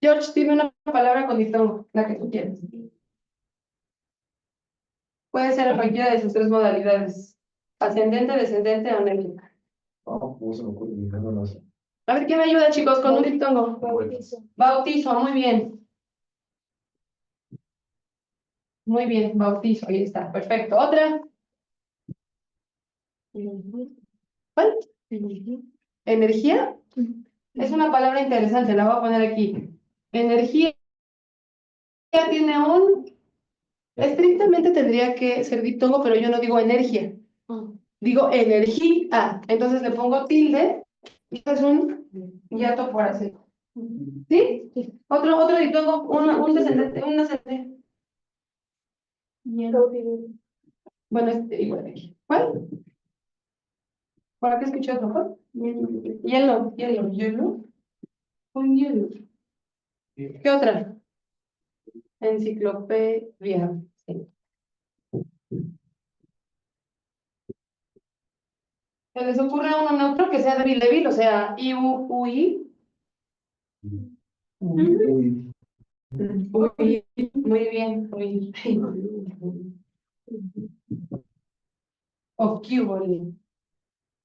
George, dime una palabra con diptongo, la que tú quieras. Puede ser en cualquiera de sus tres modalidades. Ascendente, descendente o neutro. No, pues se me ocurre, no, no sé. A ver, ¿quién me ayuda, chicos, con un diptongo? Bautizo. Bautizo, muy bien. Muy bien, bautizo, ahí está, perfecto. ¿Otra? ¿Cuál? ¿Energía? Es una palabra interesante, la voy a poner aquí. Energía tiene un... Estrictamente tendría que ser diptongo, pero yo no digo energía. Digo energía. Entonces le pongo tilde y esto es un hiato por hacer. ¿Sí? Otro diptongo, un descendente, un ascendente. Bueno, igual aquí. ¿Cuál? ¿Para qué escuché otro? Hielo, hielo, hielo. Un hielo. ¿Qué otra? Enciclopedia. Sí. ¿Se les ocurre uno neutro que sea débil, o sea, IU, UI? Uy. Uy, muy bien, uy. O cubole.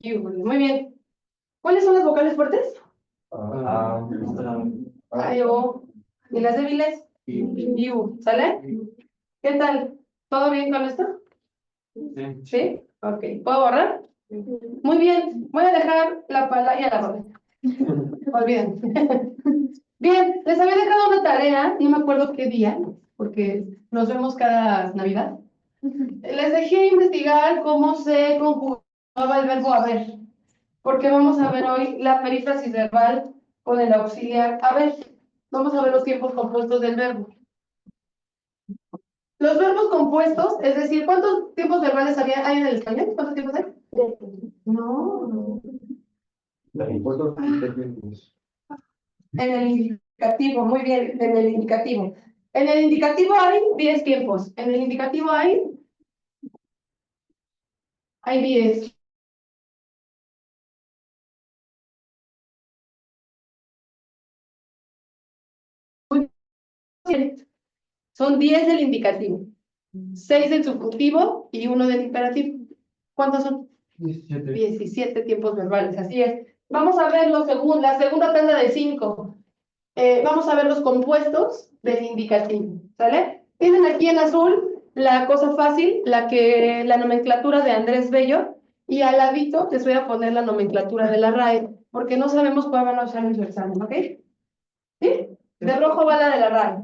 Cubole. Muy bien. ¿Cuáles son las vocales fuertes? Ay, O. ¿Y las débiles? IU. ¿Sale? ¿Qué tal? ¿Todo bien con esto? ¿Sí? Ok. ¿Puedo borrar? Muy bien. Voy a dejar la palabra. Ya la borré. Olviden. Bien, les había dejado una tarea, no me acuerdo qué día, porque nos vemos cada Navidad. Les dejé investigar cómo se conjugaba el verbo haber, porque vamos a ver hoy la perífrasis verbal con el auxiliar haber. Vamos a ver los tiempos compuestos del verbo. Los verbos compuestos, es decir, ¿cuántos tiempos verbales hay en el español? ¿Cuántos tiempos hay? No. En el indicativo, muy bien, en el indicativo. En el indicativo hay 10 tiempos. En el indicativo hay 10. Muy bien. Son 10 del indicativo, 6 del subjuntivo y uno del imperativo. ¿Cuántos son? 17. 17 tiempos verbales, así es. Vamos a ver la segunda tanda de 5. Vamos a ver los compuestos del indicativo, ¿sale? Tienen aquí en azul la cosa fácil, la nomenclatura de Andrés Bello, y al ladito les voy a poner la nomenclatura de la RAE, porque no sabemos cuál van a usar en su examen, ¿ok? ¿Sí? De rojo va la de la RAE.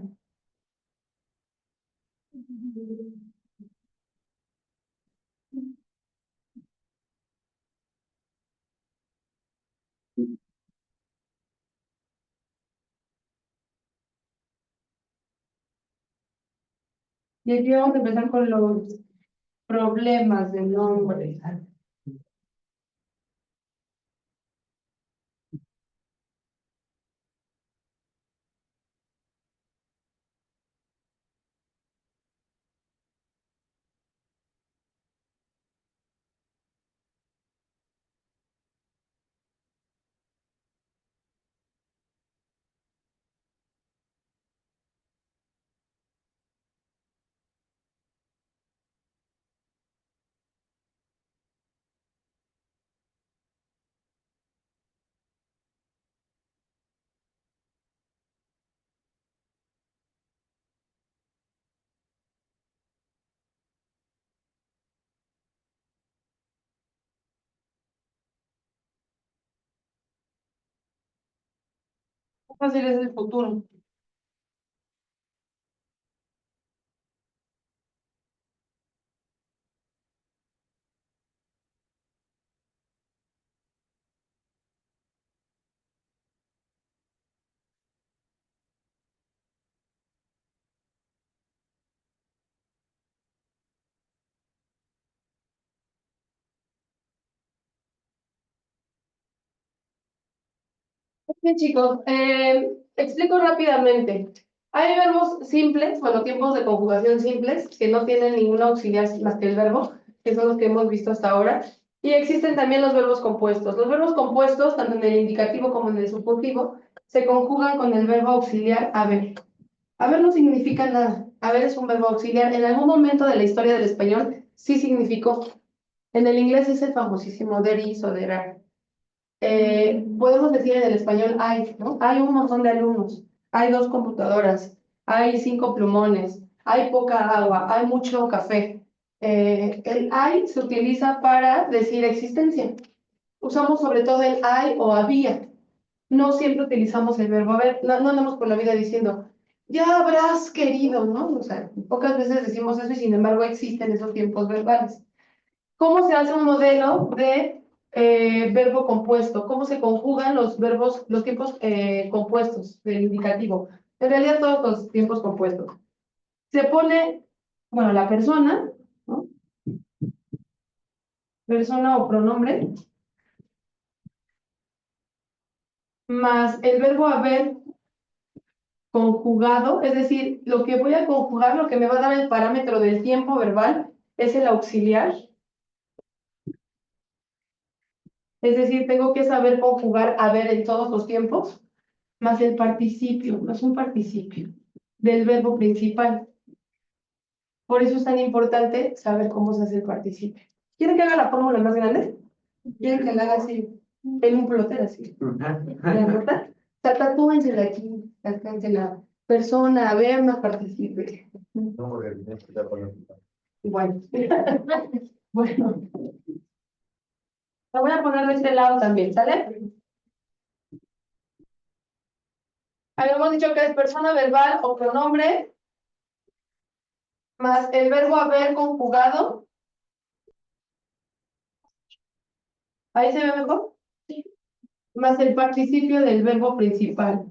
Y aquí vamos a empezar con los problemas de nombre. Fácil es el futuro. Bien, chicos, explico rápidamente. Hay verbos simples, bueno, tiempos de conjugación simples, que no tienen ningún auxiliar más que el verbo, que son los que hemos visto hasta ahora. Y existen también los verbos compuestos. Los verbos compuestos, tanto en el indicativo como en el subjuntivo, se conjugan con el verbo auxiliar haber. Haber no significa nada. Haber es un verbo auxiliar. En algún momento de la historia del español sí significó. En el inglés es el famosísimo there is o there are. Podemos decir en el español hay, ¿no? Hay un montón de alumnos, hay 2 computadoras, hay 5 plumones, hay poca agua, hay mucho café. El hay se utiliza para decir existencia. Usamos sobre todo el hay o había. No siempre utilizamos el verbo haber. No andamos por la vida diciendo, ya habrás querido, ¿no? O sea, pocas veces decimos eso y sin embargo existen esos tiempos verbales. ¿Cómo se hace un modelo de verbo compuesto? ¿Cómo se conjugan los verbos, los tiempos compuestos del indicativo? En realidad todos los tiempos compuestos. Se pone, bueno, la persona, ¿no? Persona o pronombre, más el verbo haber conjugado, es decir, lo que voy a conjugar, lo que me va a dar el parámetro del tiempo verbal, es el auxiliar. Es decir, tengo que saber conjugar haber en todos los tiempos, más el participio, más un participio del verbo principal. Por eso es tan importante saber cómo se hace el participio. ¿Quieren que haga la fórmula más grande? ¿Quieren que la haga así? En un plotero así. ¿La nota? Tatúensela aquí, tatúensela. Persona, ver, más participe. Bueno. Bueno. La voy a poner de este lado también, ¿sale? Habíamos dicho que es persona verbal o pronombre, más el verbo haber conjugado. ¿Ahí se ve mejor? Sí. Más el participio del verbo principal.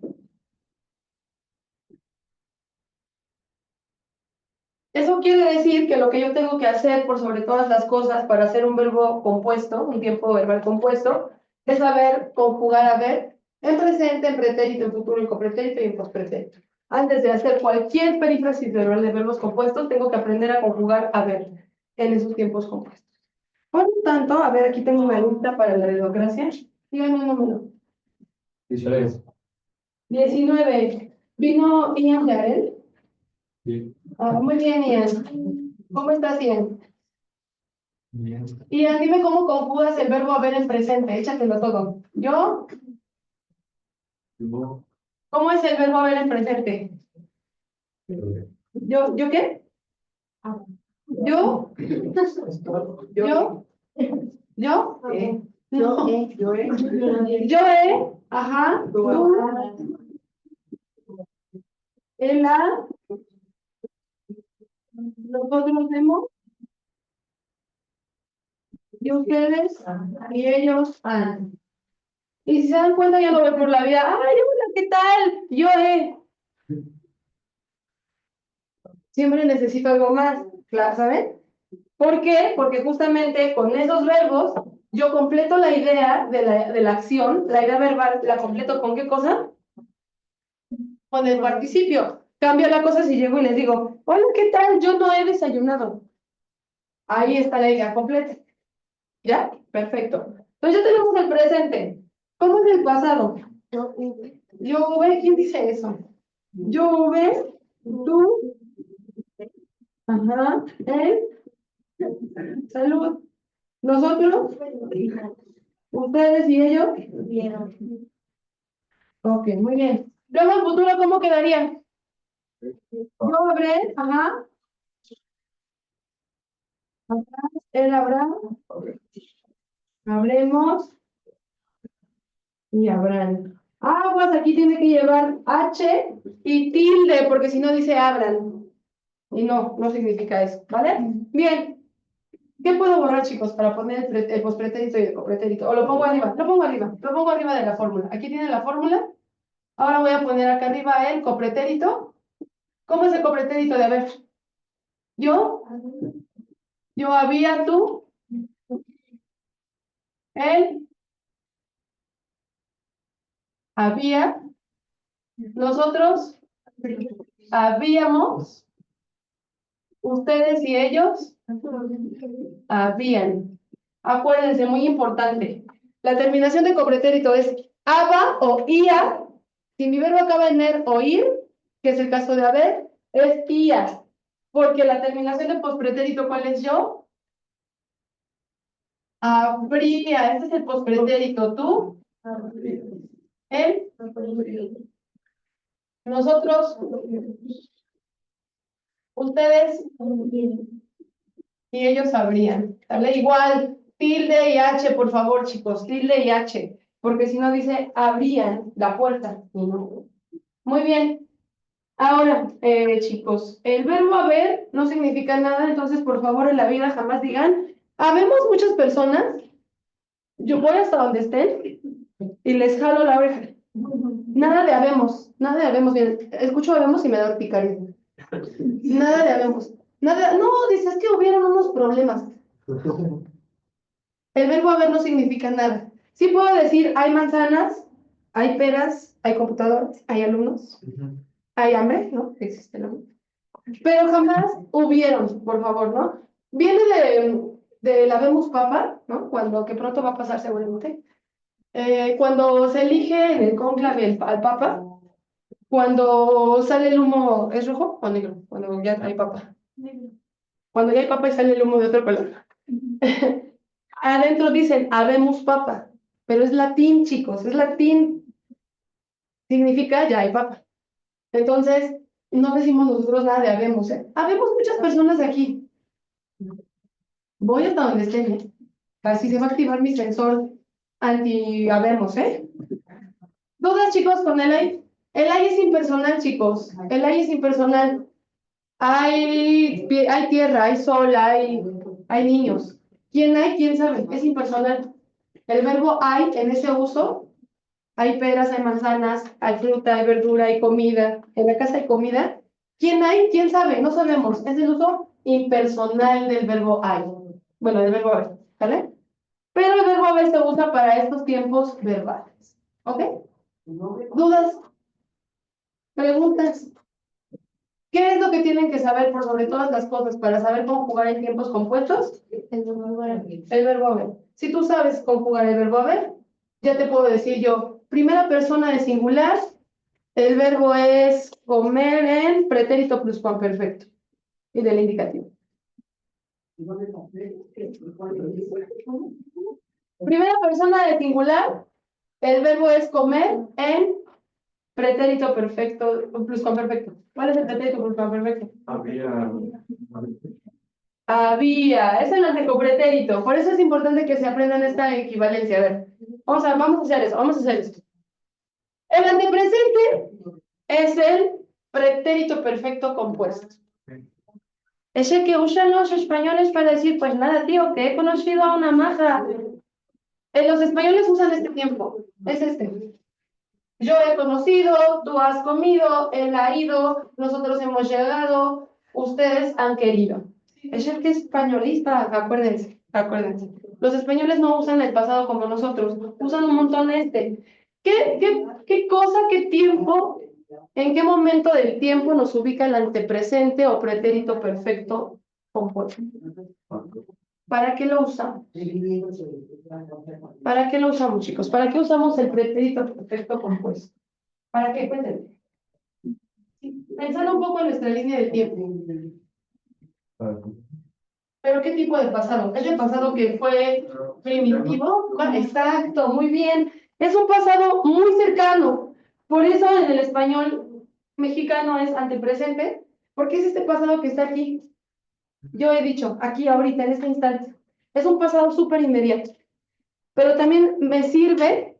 Eso quiere decir que lo que yo tengo que hacer por sobre todas las cosas para hacer un verbo compuesto, un tiempo verbal compuesto, es saber conjugar haber en presente, en pretérito, en futuro, en copretérito y en pospretérito. Antes de hacer cualquier perífrasis verbal de verbos compuestos, tengo que aprender a conjugar haber en esos tiempos compuestos. Por lo tanto, a ver, aquí tengo una lista para la democracia. Díganme un número. 19. 19. ¿Vino Ian Yarel? Sí. Muy bien, Ian. ¿Cómo estás, Ian? Bien. Ian, dime cómo conjugas el verbo haber en presente. Échatelo todo. ¿Yo? Yo, ¿Cómo es el verbo haber en presente? ¿Yo qué? ¿Yo? ¿Yo? ¿Yo? No. Yo he. Ajá. Tú. Él ha. Nosotros hemos. Y ustedes. Y ellos han. Y si se dan cuenta, ya lo ven por la vida. ¡Ay, hola, qué tal! Yo he. Siempre necesito algo más. Claro, ¿saben? ¿Por qué? Porque justamente con esos verbos yo completo la idea de la acción, la idea verbal, ¿la completo con qué cosa? Con el participio. Cambia la cosa si llego y les digo, hola, ¿qué tal? Yo no he desayunado. Ahí está la idea completa. ¿Ya? Perfecto. Entonces ya tenemos el presente. ¿Cómo es el pasado? Yo hube, ¿quién dice eso? Yo hube, tú, ajá, él, salud. Nosotros, ustedes y ellos. Ok, muy bien. Luego el futuro, ¿cómo quedaría? Yo habré, ajá, él habrá, habremos y habrán. Aguas, aquí tiene que llevar H y tilde, porque si no dice abran. Y no, no significa eso, ¿vale? Bien. ¿Qué puedo borrar, chicos, para poner el pospretérito y el copretérito? O lo pongo arriba, lo pongo arriba de la fórmula. Aquí tiene la fórmula. Ahora voy a poner acá arriba el copretérito. ¿Cómo es el copretérito de haber? Yo había, tú, él, había, nosotros, habíamos, ustedes y ellos, habían. Acuérdense, muy importante. La terminación de copretérito es aba o ia. Si mi verbo acaba en er o ir, que es el caso de haber, es ia. Porque la terminación de pospretérito, ¿cuál es yo? Habría. Este es el pospretérito. ¿Tú? Él. Nosotros. Ustedes. Y ellos sabrían. ¿Sale? Igual, tilde y H, por favor, chicos. Tilde y H. Porque si no dice abrían la puerta. Y no. Muy bien. Ahora, chicos, el verbo haber no significa nada, entonces por favor en la vida jamás digan, habemos muchas personas, yo voy hasta donde estén y les jalo la oreja. Nada de habemos, bien, escucho habemos y me da picaría. Nada de habemos, nada, no, dices que hubieron unos problemas. El verbo haber no significa nada. Sí puedo decir, hay manzanas, hay peras, hay computadores, hay alumnos, hay hambre, ¿no? Existe el hambre. Pero jamás hubieron, por favor, ¿no? Viene de la Vemos Papa, ¿no? Cuando, que pronto va a pasar seguramente. Cuando se elige en el cónclave al Papa, cuando sale el humo, ¿es rojo o negro? Cuando ya hay Papa. Cuando ya hay Papa y sale el humo de otro color. Adentro dicen, habemos Papa, pero es latín, chicos, es latín. Significa ya hay Papa. Entonces, no decimos nosotros nada de habemos, ¿eh? Habemos muchas personas aquí. Voy hasta donde estén, ¿eh? Así se va a activar mi sensor anti-habemos, ¿eh? ¿Dudas, chicos, con el AI? El AI es impersonal, chicos. El AI es impersonal. Hay tierra, hay sol, hay niños. ¿Quién hay? ¿Quién sabe? Es impersonal. El verbo hay, en ese uso, hay peras, hay manzanas, hay fruta, hay verdura, hay comida. En la casa hay comida. ¿Quién hay? ¿Quién sabe? No sabemos. Es el uso impersonal del verbo hay. Bueno, del verbo haber, ¿vale? Pero el verbo haber se usa para estos tiempos verbales. ¿Ok? ¿Dudas? ¿Preguntas? ¿Qué es lo que tienen que saber por sobre todas las cosas para saber conjugar en tiempos compuestos? El verbo haber. El verbo haber. Si tú sabes conjugar el verbo haber, ya te puedo decir yo, primera persona de singular, el verbo es comer en pretérito pluscuamperfecto y del indicativo. Primera persona de singular, el verbo es comer en pretérito perfecto, pluscuamperfecto. ¿Cuál es el pretérito pluscuamperfecto? Había, ese no es el copretérito, por eso es importante que se aprendan esta equivalencia. A ver, vamos a hacer eso, vamos a hacer esto. El antepresente es el pretérito perfecto compuesto. Ese que usan los españoles para decir, pues nada, tío, que he conocido a una maja. Los españoles usan este tiempo, es este. Yo he conocido, tú has comido, él ha ido, nosotros hemos llegado, ustedes han querido. Es el que es españolista, acuérdense, acuérdense. Los españoles no usan el pasado como nosotros, usan un montón este. ¿Qué cosa, qué tiempo, en qué momento del tiempo nos ubica el antepresente o pretérito perfecto compuesto? ¿Para qué lo usamos? ¿Para qué lo usamos, chicos? ¿Para qué usamos el pretérito perfecto compuesto? ¿Para qué? Cuéntenme. Pensando un poco en nuestra línea de tiempo. ¿Pero qué tipo de pasado? ¿Es el pasado que fue primitivo? Exacto, muy bien. Es un pasado muy cercano. Por eso en el español mexicano es antepresente, porque es este pasado que está aquí. Yo he dicho, aquí, ahorita, en este instante. Es un pasado súper inmediato. Pero también me sirve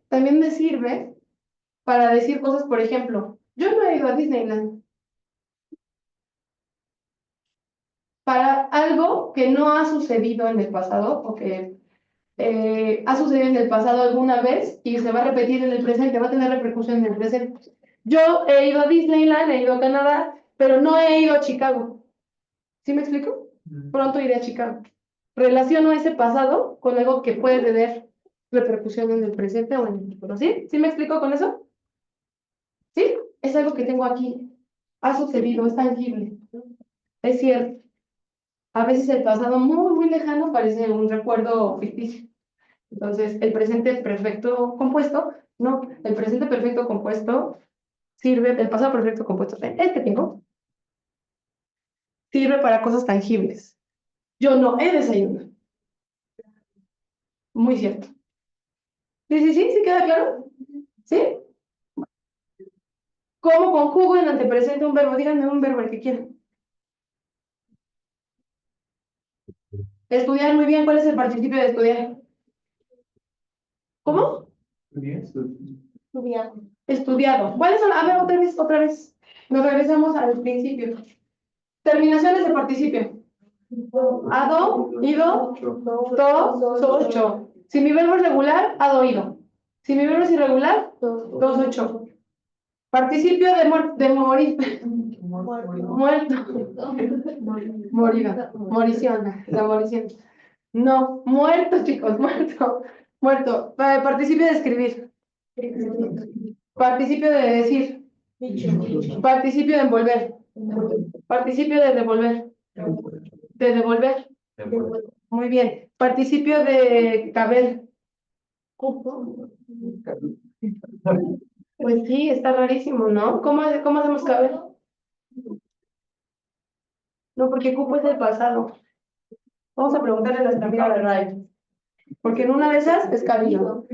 para decir cosas, por ejemplo, yo no he ido a Disneyland. Para algo que no ha sucedido en el pasado o que ha sucedido en el pasado alguna vez y se va a repetir en el presente, va a tener repercusión en el presente. Yo he ido a Disneyland, he ido a Canadá, pero no he ido a Chicago. ¿Sí me explico? Pronto iré a Chicago. Relaciono ese pasado con algo que puede tener repercusión en el presente o en el futuro. ¿Sí? ¿Sí me explico con eso? ¿Sí? Es algo que tengo aquí. Ha sucedido, es tangible. Es cierto. A veces el pasado muy, muy lejano parece un recuerdo ficticio. Entonces, el presente perfecto compuesto, no, el presente perfecto compuesto sirve, el pasado perfecto compuesto en este tiempo, sirve para cosas tangibles. Yo no he desayunado. Muy cierto. Sí, queda claro. ¿Sí? ¿Cómo conjugo en antepresente un verbo? Díganme un verbo el que quieran. Estudiar muy bien. ¿Cuál es el participio de estudiar? ¿Cómo? Bien. Estudiado. Estudiado. ¿Cuáles son? A ver, otra vez. Nos regresamos al principio. Terminaciones de participio. Ado, ido, dos, ocho. Si mi verbo es regular, ado, ido. Si mi verbo es irregular, dos, ocho. Participio de morir. Muerto. Morido. Morición. La morición. No, muerto, chicos, muerto. Muerto. Participio de escribir. Participio de decir. Participio de envolver. Participio de devolver. De devolver. Muy bien. Participio de caber. Pues sí, está rarísimo, ¿no? ¿Cómo hacemos caber? No, porque cupo es del pasado. Vamos a preguntarle a nuestra amiga de RAI. Porque en una de esas es cabido.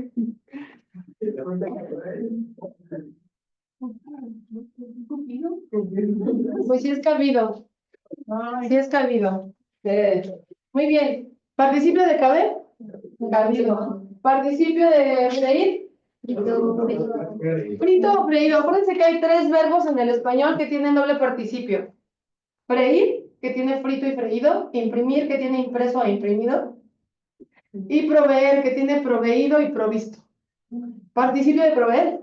Pues sí es cabido. Sí es cabido. Muy bien. ¿Participio de caber? Cabido. ¿Participio de freír? Frito o freído. Acuérdense que hay tres verbos en el español que tienen doble participio. Freír, que tiene frito y freído. Imprimir, que tiene impreso e imprimido. Y proveer, que tiene proveído y provisto. Participio de proveer.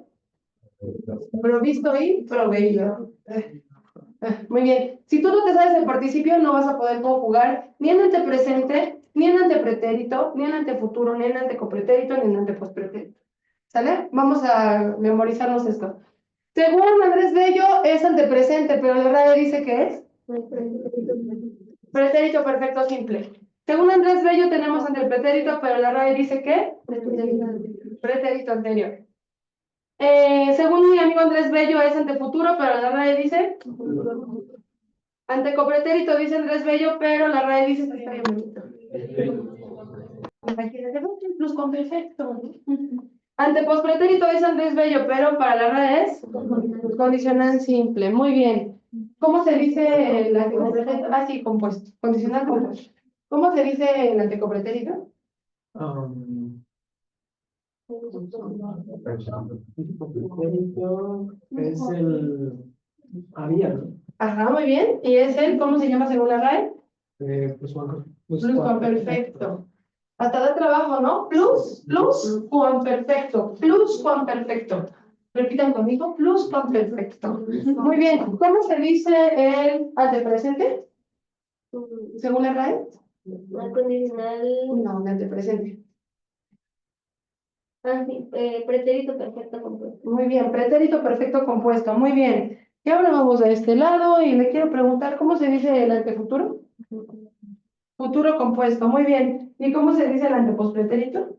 Provisto y proveído. Muy bien. Si tú no te sabes el participio, no vas a poder conjugar ni en antepresente, ni en antepretérito, ni en antefuturo, ni en antecopretérito, ni en antepospretérito. ¿Sale? Vamos a memorizarnos esto. Según Andrés Bello, es antepresente, pero la RAE dice que es pretérito perfecto simple. Según Andrés Bello, tenemos antepretérito, pero la RAE dice que pretérito anterior. Según mi amigo Andrés Bello, es antefuturo, pero la RAE dice antecopretérito, dice Andrés Bello, pero la RAE dice que está bien bonito. Plus con perfecto. Antepospretérito es Andrés Bello, pero para la RAE es condicional simple. Muy bien. ¿Cómo se dice el antecopretérito? Ah, sí, compuesto. Condicional compuesto. ¿Cómo se dice el antecopretérito? Es el había, ¿no? Ajá, muy bien. ¿Y es el, cómo se llama según la RAE? Pluscuamperfecto. Hasta da trabajo, ¿no? Pluscuamperfecto. Pluscuamperfecto. Repitan conmigo, pluscuamperfecto. Muy bien. ¿Cómo se dice el antepresente? Según la RAE. Condicional. No, el antepresente. Sí, pretérito perfecto compuesto. Muy bien, pretérito perfecto compuesto. Muy bien. Y ahora vamos a este lado y le quiero preguntar, ¿cómo se dice el antefuturo? Futuro compuesto. Muy bien. ¿Y cómo se dice el antepospretérito?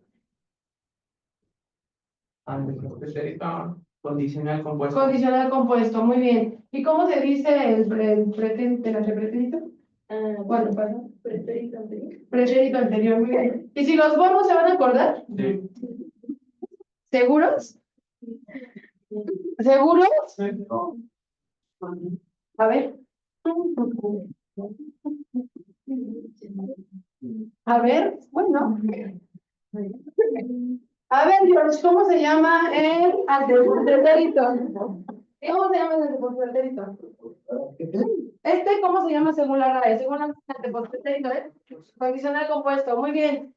Condicional compuesto. Condicional compuesto. Muy bien. ¿Y cómo se dice el antepretérito? Bueno, perdón. Pretérito anterior. Pretérito anterior. Muy bien. ¿Y si los borro se van a acordar? Sí. ¿Seguros? ¿Seguros? A ver. A ver, bueno. A ver, George, ¿cómo se llama el antepretérito? ¿Cómo se llama el antepretérito? ¿Cómo se llama según la RAE? Según el antepretérito, ¿eh? Condicional compuesto. Muy bien.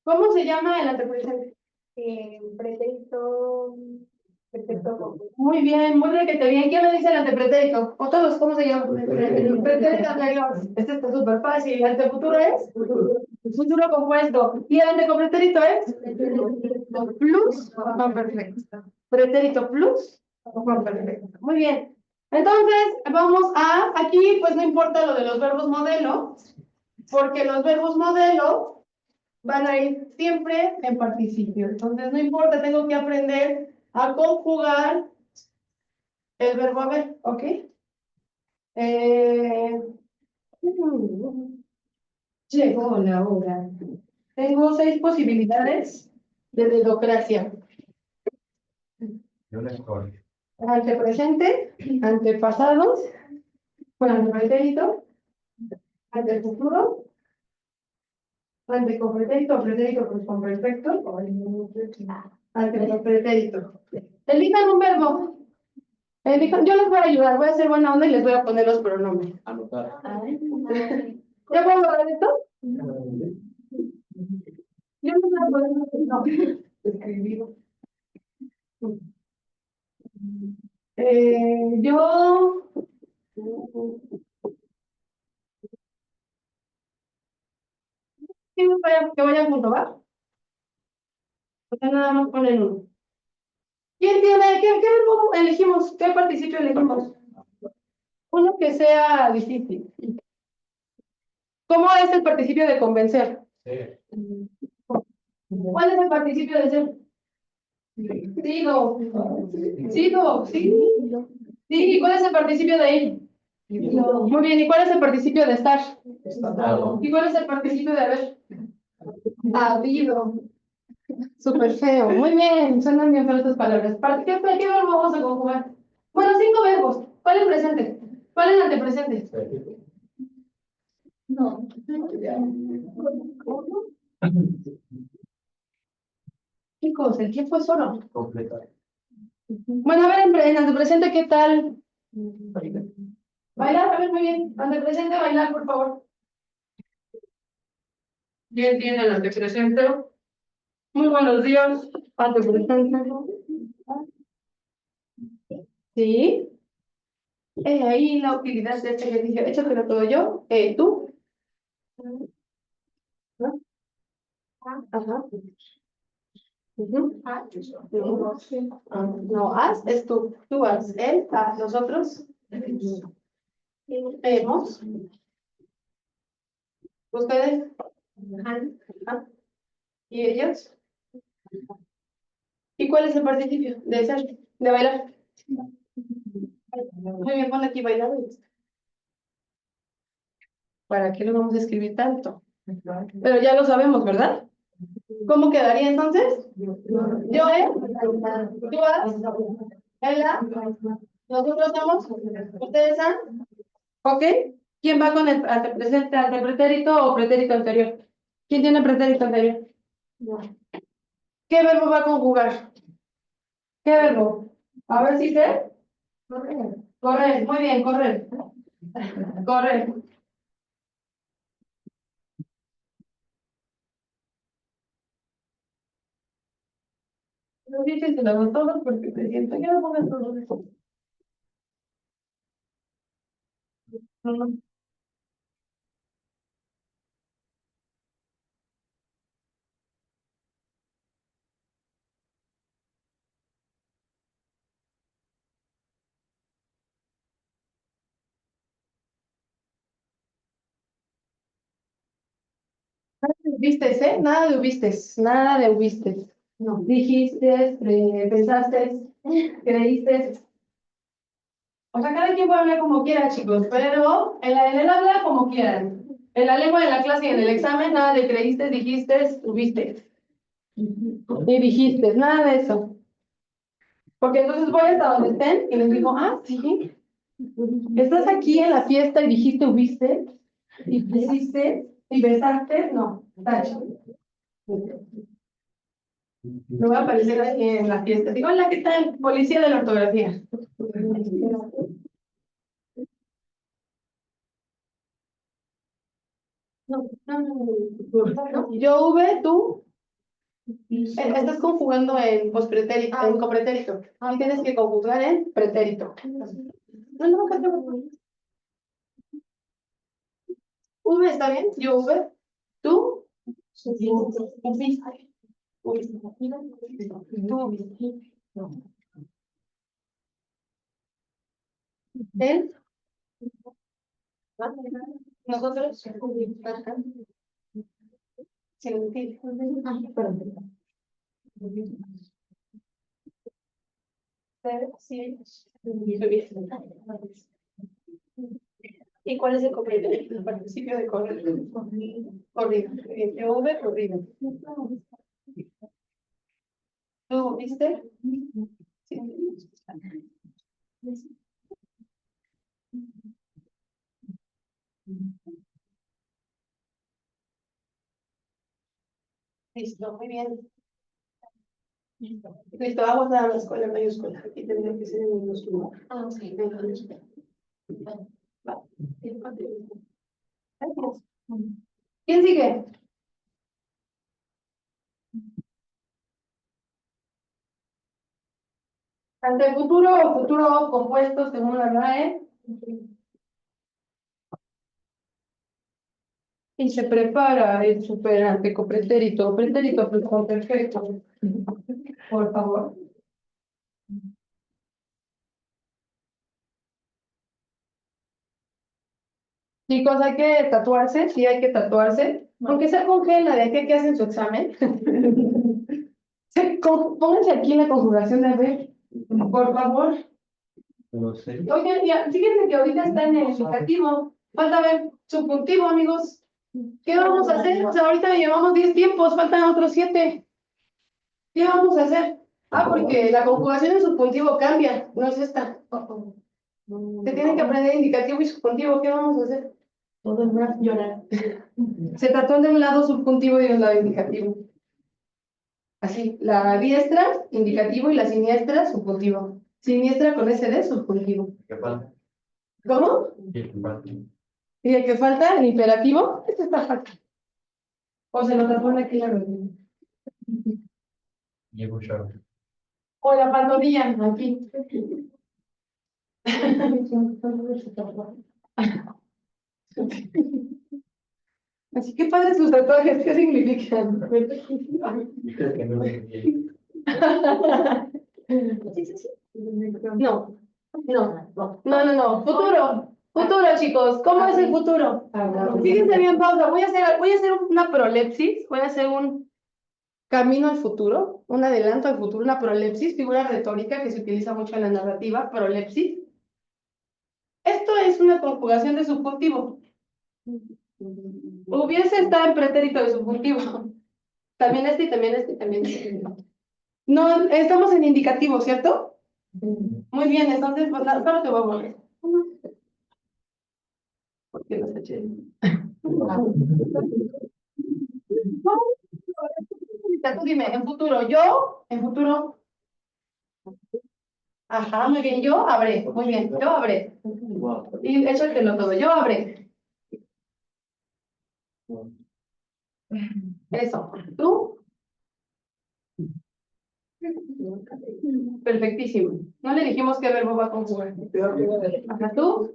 ¿Cómo se llama el antepretérito? Pretérito perfecto compuesto. Muy bien, muy bien, que te bien. ¿Quién me dice el antepretérito? ¿O todos? ¿Cómo se llama? Pretérito anterior. Este está súper fácil. ¿El antefuturo es? Futuro compuesto. ¿Y el antecopretérito es? Plus con perfecto. Pretérito plus con perfecto. Muy bien. Entonces, vamos a, aquí pues no importa lo de los verbos modelo, porque los verbos modelo van a ir siempre en participio. Entonces, no importa, tengo que aprender a conjugar el verbo haber, ¿ok? Eh, Llegó la hora. Tengo 6 posibilidades de dedocracia. Yo la escojo. Antepresente, antepasados, bueno, antepretérito, antefuturo, antecopretérito, pretérito perfecto, antepretérito. Elijan un verbo. Elijan, yo les voy a ayudar, voy a hacer buena onda y les voy a poner los pronombres. Anotar. ¿Ya puedo hablar de esto? Yo les voy a poner los pronombres. Escribido. Yo. Que vayan juntos, ¿va? Porque nada más ponen uno. ¿Quién tiene? ¿Qué verbo elegimos? ¿Qué participio elegimos? Uno que sea difícil. ¿Cómo es el participio de convencer? ¿Cuál es el participio de ser? Sigo. Sigo, sí. Sí, ¿y cuál es el participio de ir? Muy bien, ¿y cuál es el participio de estar? ¿Y cuál es el participio de haber? Habido. Súper feo. Muy bien, suenan bien feas estas palabras. ¿Qué verbo vamos a conjugar? Bueno, 5 verbos. ¿Cuál es presente? ¿Cuál es antepresente? No. Chicos, el tiempo es oro. Completar. Bueno, a ver, en antepresente, ¿qué tal? Bailar, a ver, muy bien. Antepresente, bailar, por favor. ¿Quién tiene el antepresente? Muy buenos días. Antepresente. Sí. Ahí la utilidad de este ejercicio. Échatelo todo yo. Tú. ¿No? Ajá. Ujú. No, haz es tú. Tú haz. Él, haz. Nosotros. Hemos. Ustedes. Ajá. ¿Y ellos? ¿Y cuál es el participio de ser? De bailar. Muy bien, pon aquí bailar. ¿Para qué lo vamos a escribir tanto? Pero ya lo sabemos, ¿verdad? ¿Cómo quedaría entonces? Yo, tú has, ella, nosotros somos, ustedes han, ¿ok? ¿Quién va con el antepresente, antepretérito o pretérito anterior? ¿Quién tiene pretérito anterior? ¿Qué verbo va a conjugar? ¿Qué verbo? A ver si sé. Correr, muy bien, correr. Correr. No dices que lo hago todos porque te siento que no pongas todos. No, no. Hubistes, ¿eh? Nada de hubistes, nada de hubistes. No. Dijiste, pensaste, creíste. O sea, cada quien puede hablar como quiera, chicos, pero en el habla como quieran. En la lengua, en la clase y en el examen, nada de creíste, dijiste, tuviste. Y dijiste, nada de eso. Porque entonces voy hasta donde estén y les digo, ah, sí. Estás aquí en la fiesta y dijiste, hubiste, y pusiste, y besaste, no. Tacho. No voy a aparecer aquí en la fiesta. Digo, hola, ¿qué tal? Policía de la ortografía. No, no, no. Yo, V, tú, estás conjugando en pospretérito, en copretérito. Y tienes que conjugar en pretérito. No, no, no. V está bien, yo, V, tú, viste. Tú, él, Nosotros. Ajá. Sentir. Sí. ¿Y cuál es el complemento? El participio de correr. Corrido. V, corrido. ¿Tú viste? Sí. Listo, muy bien. Listo, vamos a la escuela mayúscula. Aquí tendría que ser en minúscula. Ah, sí, en minúscula. Va. ¿Quién sigue? Ante futuro o futuro compuesto según la RAE. Y se prepara el superante con pretérito, pretérito perfecto. Por favor. Chicos, hay que tatuarse, sí hay que tatuarse. Aunque sea congela de aquí que hacen su examen. Pónganse aquí la conjugación de ver, por favor. No sé. Oigan, ya, fíjense que ahorita está en el indicativo. Falta ver subjuntivo, amigos. ¿Qué vamos a hacer? O sea, ahorita llevamos 10 tiempos, faltan otros 7. ¿Qué vamos a hacer? Ah, porque la conjugación en subjuntivo cambia, no es esta. Se tienen que aprender indicativo y subjuntivo. ¿Qué vamos a hacer? Todo el brazo llorar. Se trató de un lado subjuntivo y de un lado indicativo. Así, la diestra, indicativo, y la siniestra, subjuntivo. Siniestra con SD, subjuntivo. ¿Qué falta? ¿Cómo? ¿Qué falta? ¿Y el que falta? ¿El imperativo? Este está fácil. O se lo tatuó aquí la rodilla. Llevo yo. O la pantorrilla, aquí. Así que padres sus tatuajes, ¿qué significan? Creo que no lo entendí. No, no. Futuro, chicos. ¿Cómo es el futuro? Fíjense bien, pausa. Voy a hacer una prolepsis. Voy a hacer un camino al futuro, un adelanto al futuro, una prolepsis, figura retórica que se utiliza mucho en la narrativa, prolepsis. Esto es una conjugación de subjuntivo. Hubiese estado en pretérito de subjuntivo. También este y también este y también este. No, estamos en indicativo, ¿cierto? Muy bien, entonces, pues solo te voy a volver. ¿Por qué no se eché? Tú dime, en futuro, yo, en futuro. Ajá, muy bien, yo habré, muy bien, yo habré. Y eso es lo todo, yo habré. Eso, tú. Perfectísimo. No le dijimos qué verbo va a conjugar. Ajá, tú.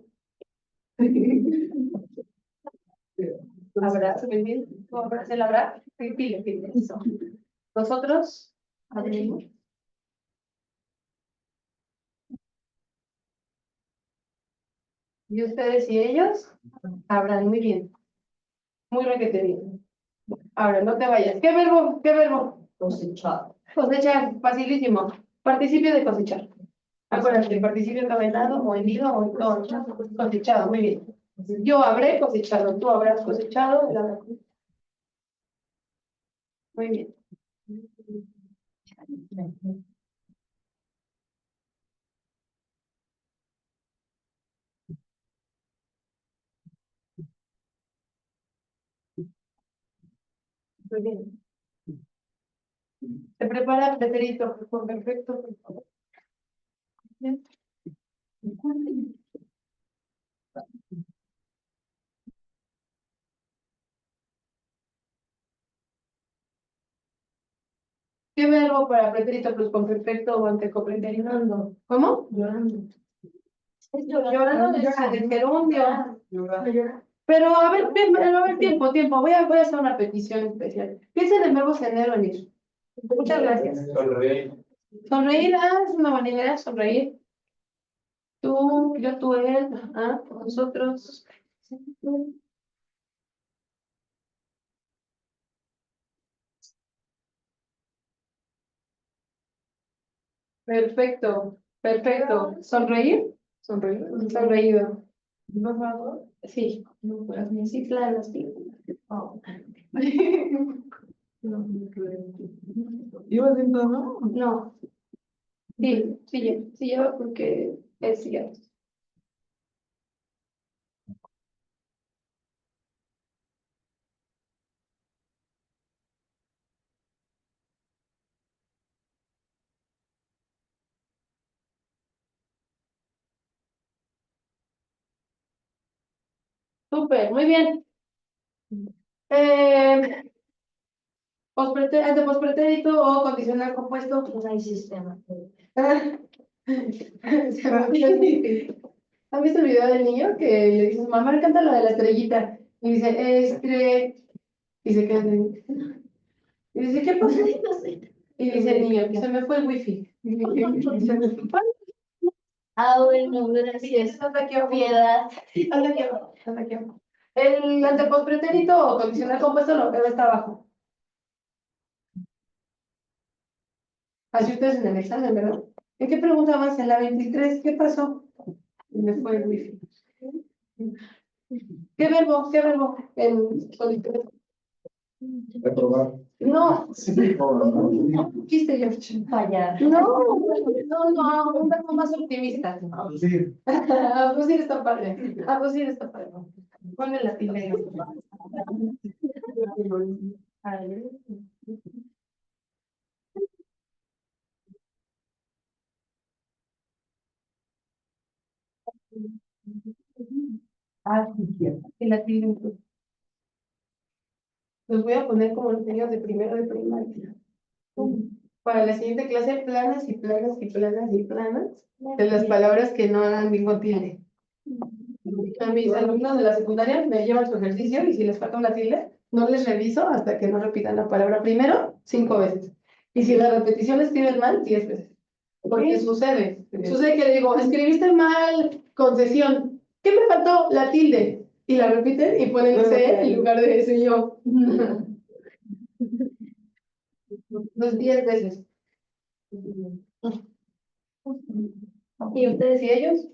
Habrá, muy bien. ¿Tú habrás el habrá? Sí, pile, eso. Nosotros habremos. Y ustedes y ellos habrán, muy bien. Muy requete bien. Ahora, no te vayas. ¿Qué verbo? ¿Qué verbo? Cosechar. Cosechar, facilísimo. Participio de cosechar. Acuérdate, participio encabezado o hendido o cosechado, muy bien. Yo habré cosechado, tú habrás cosechado, él habrá cosechado. Muy bien. Muy bien. Se prepara el pretérito por perfecto. Bien. ¿Qué verbo para pretérito perfecto o antecopretérito? ¿Cómo? Llorando. Llorando es el gerundio. Pero a ver, tiempo. Voy a hacer una petición especial. Piensen en verbos en el venir. Muchas gracias. Sonreír. Sonreír, es una buena idea, sonreír. Tú, yo, tú, él, nosotros. Perfecto, perfecto. ¿Sonreír? Sonreír. Sonreído. ¿Por favor? Sí. Sí, claro, sí. Oh. ¿Iba dentro, no? No. Sí, sí lleva porque es cierto. Súper, muy bien. Ante pospretérito o condicional compuesto. No hay sistema. ¿Han visto el video del niño que le dice, mamá, me canta la de la estrellita? Y dice, y se queda así. Y dice, ¿qué pasó? Y dice el niño, se me fue el wifi. Y se me fue. Ah, bueno, gracias. Anda aquí abajo. Piedad. Anda aquí abajo, anda aquí abajo. El antepospretérito o condicional compuesto lo debe estar abajo. Así ustedes en el examen, ¿verdad? ¿En qué pregunta más? En la 23, ¿qué pasó? Y me fue el wifi. ¿Qué verbo? ¿Qué verbo? Reprobar. No, Sí, no. quiste George. Fallar. No, un verbo más optimista. Sí. Abducir está padre. Abducir está padre. Ponle la tilde. Y la tilde. Los voy a poner como los niños de primero de primaria. Para la siguiente clase, planas y planas y planas y planas de las palabras que no hagan ningún tilde. A mis alumnos de la secundaria me llevan su ejercicio y si les falta una tilde, no les reviso hasta que no repitan la palabra primero 5 veces. Y si la repetición la escriben mal, 10 veces. Porque sucede que le digo, escribiste mal concesión. ¿Qué me faltó? La tilde. Y la repiten y ponen C en lugar de ese yo. Los 10 veces. ¿Y ustedes y ellos?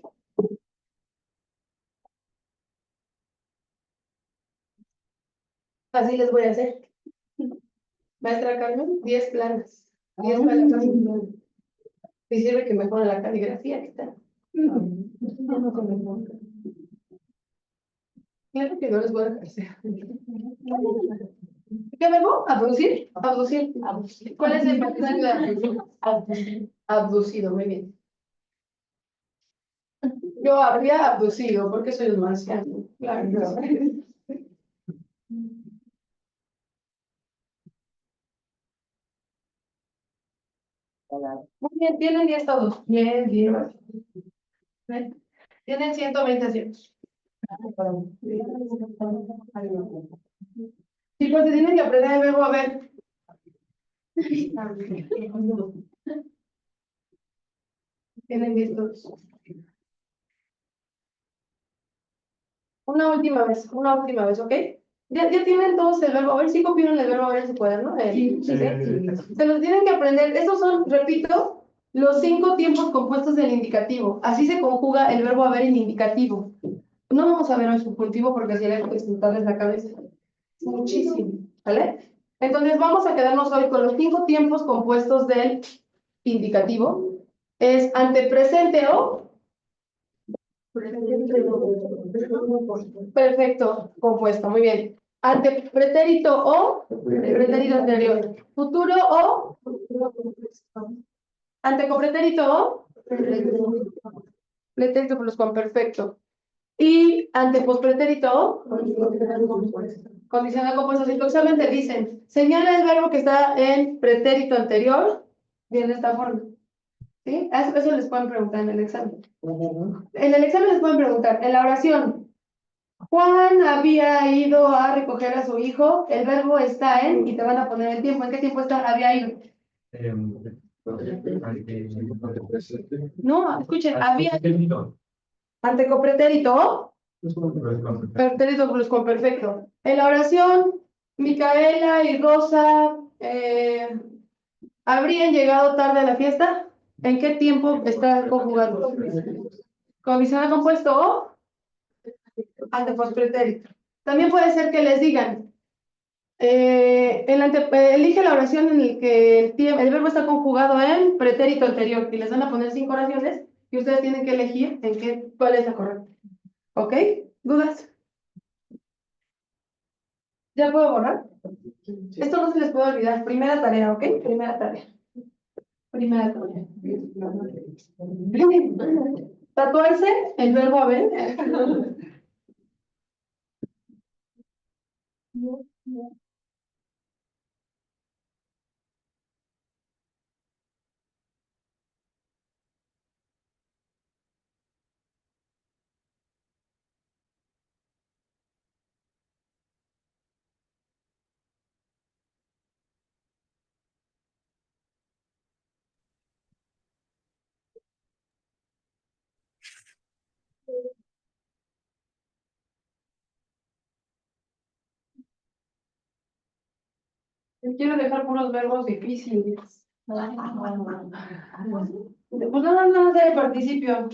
Así les voy a hacer. Maestra Carmen, 10 planas. 10 palabras. Y sirve que mejora la caligrafía, ¿qué tal? Claro que no les voy a dejar. ¿Qué verbo? ¿Abducir? Abducir. ¿Cuál es el partido de abducir? Abducido, muy bien. Yo habría abducido porque soy un marciano. Claro. Muy bien, tienen 10 todos. Bien, bien. Tienen 120 aciertos. Sí, pues se tienen que aprender el verbo a ver. Tienen 10 todos. Una última vez, ¿ok? Ya tienen todos el verbo a ver, sí copiaron el verbo a ver en su cuaderno. Sí. Se los tienen que aprender. Estos son, repito, los 5 tiempos compuestos del indicativo. Así se conjuga el verbo haber en indicativo. No vamos a ver el subjuntivo porque así le voy a explotarles la cabeza. Muchísimo, ¿vale? Entonces vamos a quedarnos hoy con los 5 tiempos compuestos del indicativo. Es antepresente o... Perfecto, compuesto, muy bien. Antepretérito o pretérito anterior. Futuro o antecopretérito o pretérito pluscuam, perfecto. Y antepospretérito o condicional compuesto. Si tu examen te dicen, señala el verbo que está en pretérito anterior, viene de esta forma. ¿Sí? Eso les pueden preguntar en el examen. En el examen les pueden preguntar, en la oración, Juan había ido a recoger a su hijo, el verbo está en, y te van a poner el tiempo. ¿En qué tiempo está? Había ido. No, escuchen, había antecopretérito, pretérito pluscuamperfecto. En la oración, Micaela y Rosa habrían llegado tarde a la fiesta. ¿En qué tiempo está conjugado? Condicional compuesto o antepas pretérito. También puede ser que les digan, elige la oración en la que el verbo está conjugado en pretérito anterior y les van a poner 5 oraciones y ustedes tienen que elegir cuál es la correcta. ¿Ok? ¿Dudas? ¿Ya puedo borrar? Esto no se les puede olvidar. Primera tarea, ¿ok? Primera tarea. Primera tarea. Tatuarse el verbo haber. Quiero dejar puros verbos difíciles. Pues nada más de participio.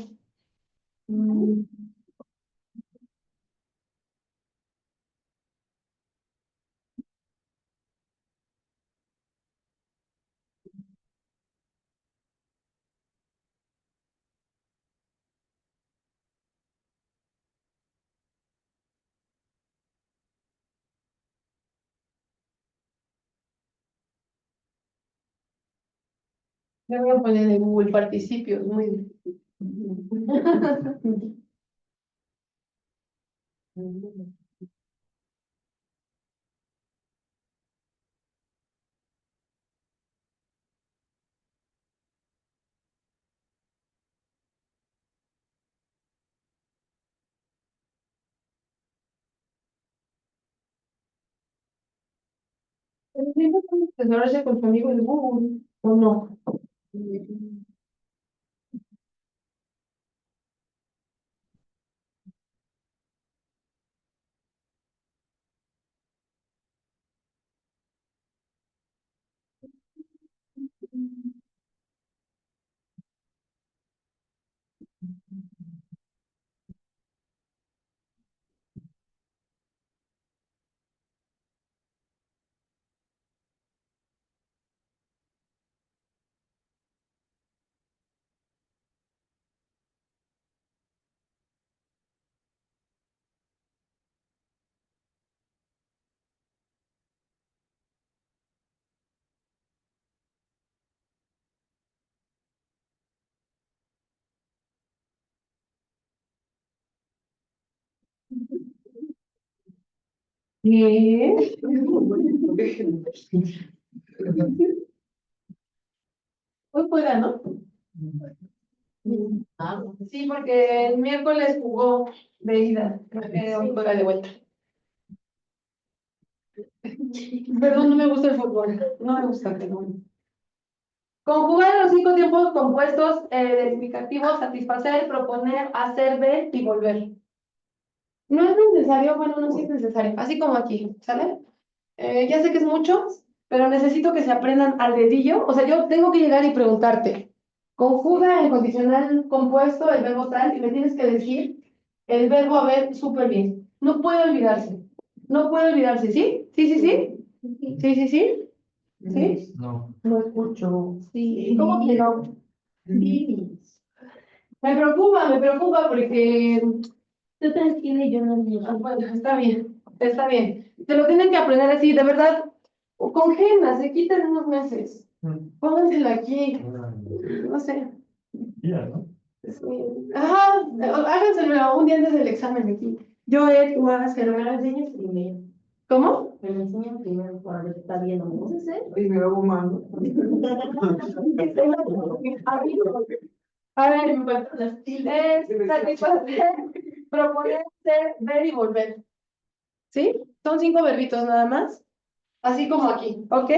Yo voy a poner en Google participios, muy asesorarse con su amigo el Google, ¿o no? ¿Qué? Hoy juega, ¿no? Sí, porque el miércoles jugó de ida, creo que hoy juega de vuelta. Perdón, no me gusta el fútbol, no me gusta, pero bueno. Conjugar los 5 tiempos compuestos del indicativo satisfacer, proponer, hacer, ver y volver. No es necesario, bueno, no sí es necesario, así como aquí, ¿sale? Ya sé que es mucho, pero necesito que se aprendan al dedillo. O sea, yo tengo que llegar y preguntarte, conjuga el condicional compuesto, el verbo tal, y me tienes que decir el verbo haber súper bien. No puede olvidarse. No puede olvidarse, ¿sí? ¿Sí, sí, sí? ¿Sí, sí, sí? ¿Sí? No. No escucho. Sí. ¿Cómo que no? Sí. Me preocupa porque Tú tranquila, yo no digo. bueno, está bien, está bien. Se lo tienen que aprender así, de verdad. Congela, se quita en unos meses. Pónganselo aquí, no sé. Ya, ¿no? Sí. Ajá, háganselo un día antes del examen aquí. Yo, tú hagas que Pero lo me lo hagas. enseñas primero. ¿Cómo? Me lo enseñan primero para ver si está bien o no. ¿Sí? Ay, me hago mal. A ver, es satisfacer, proponer, ser, ver y volver. ¿Sí? Son 5 verbitos nada más. Así como aquí, ¿ok?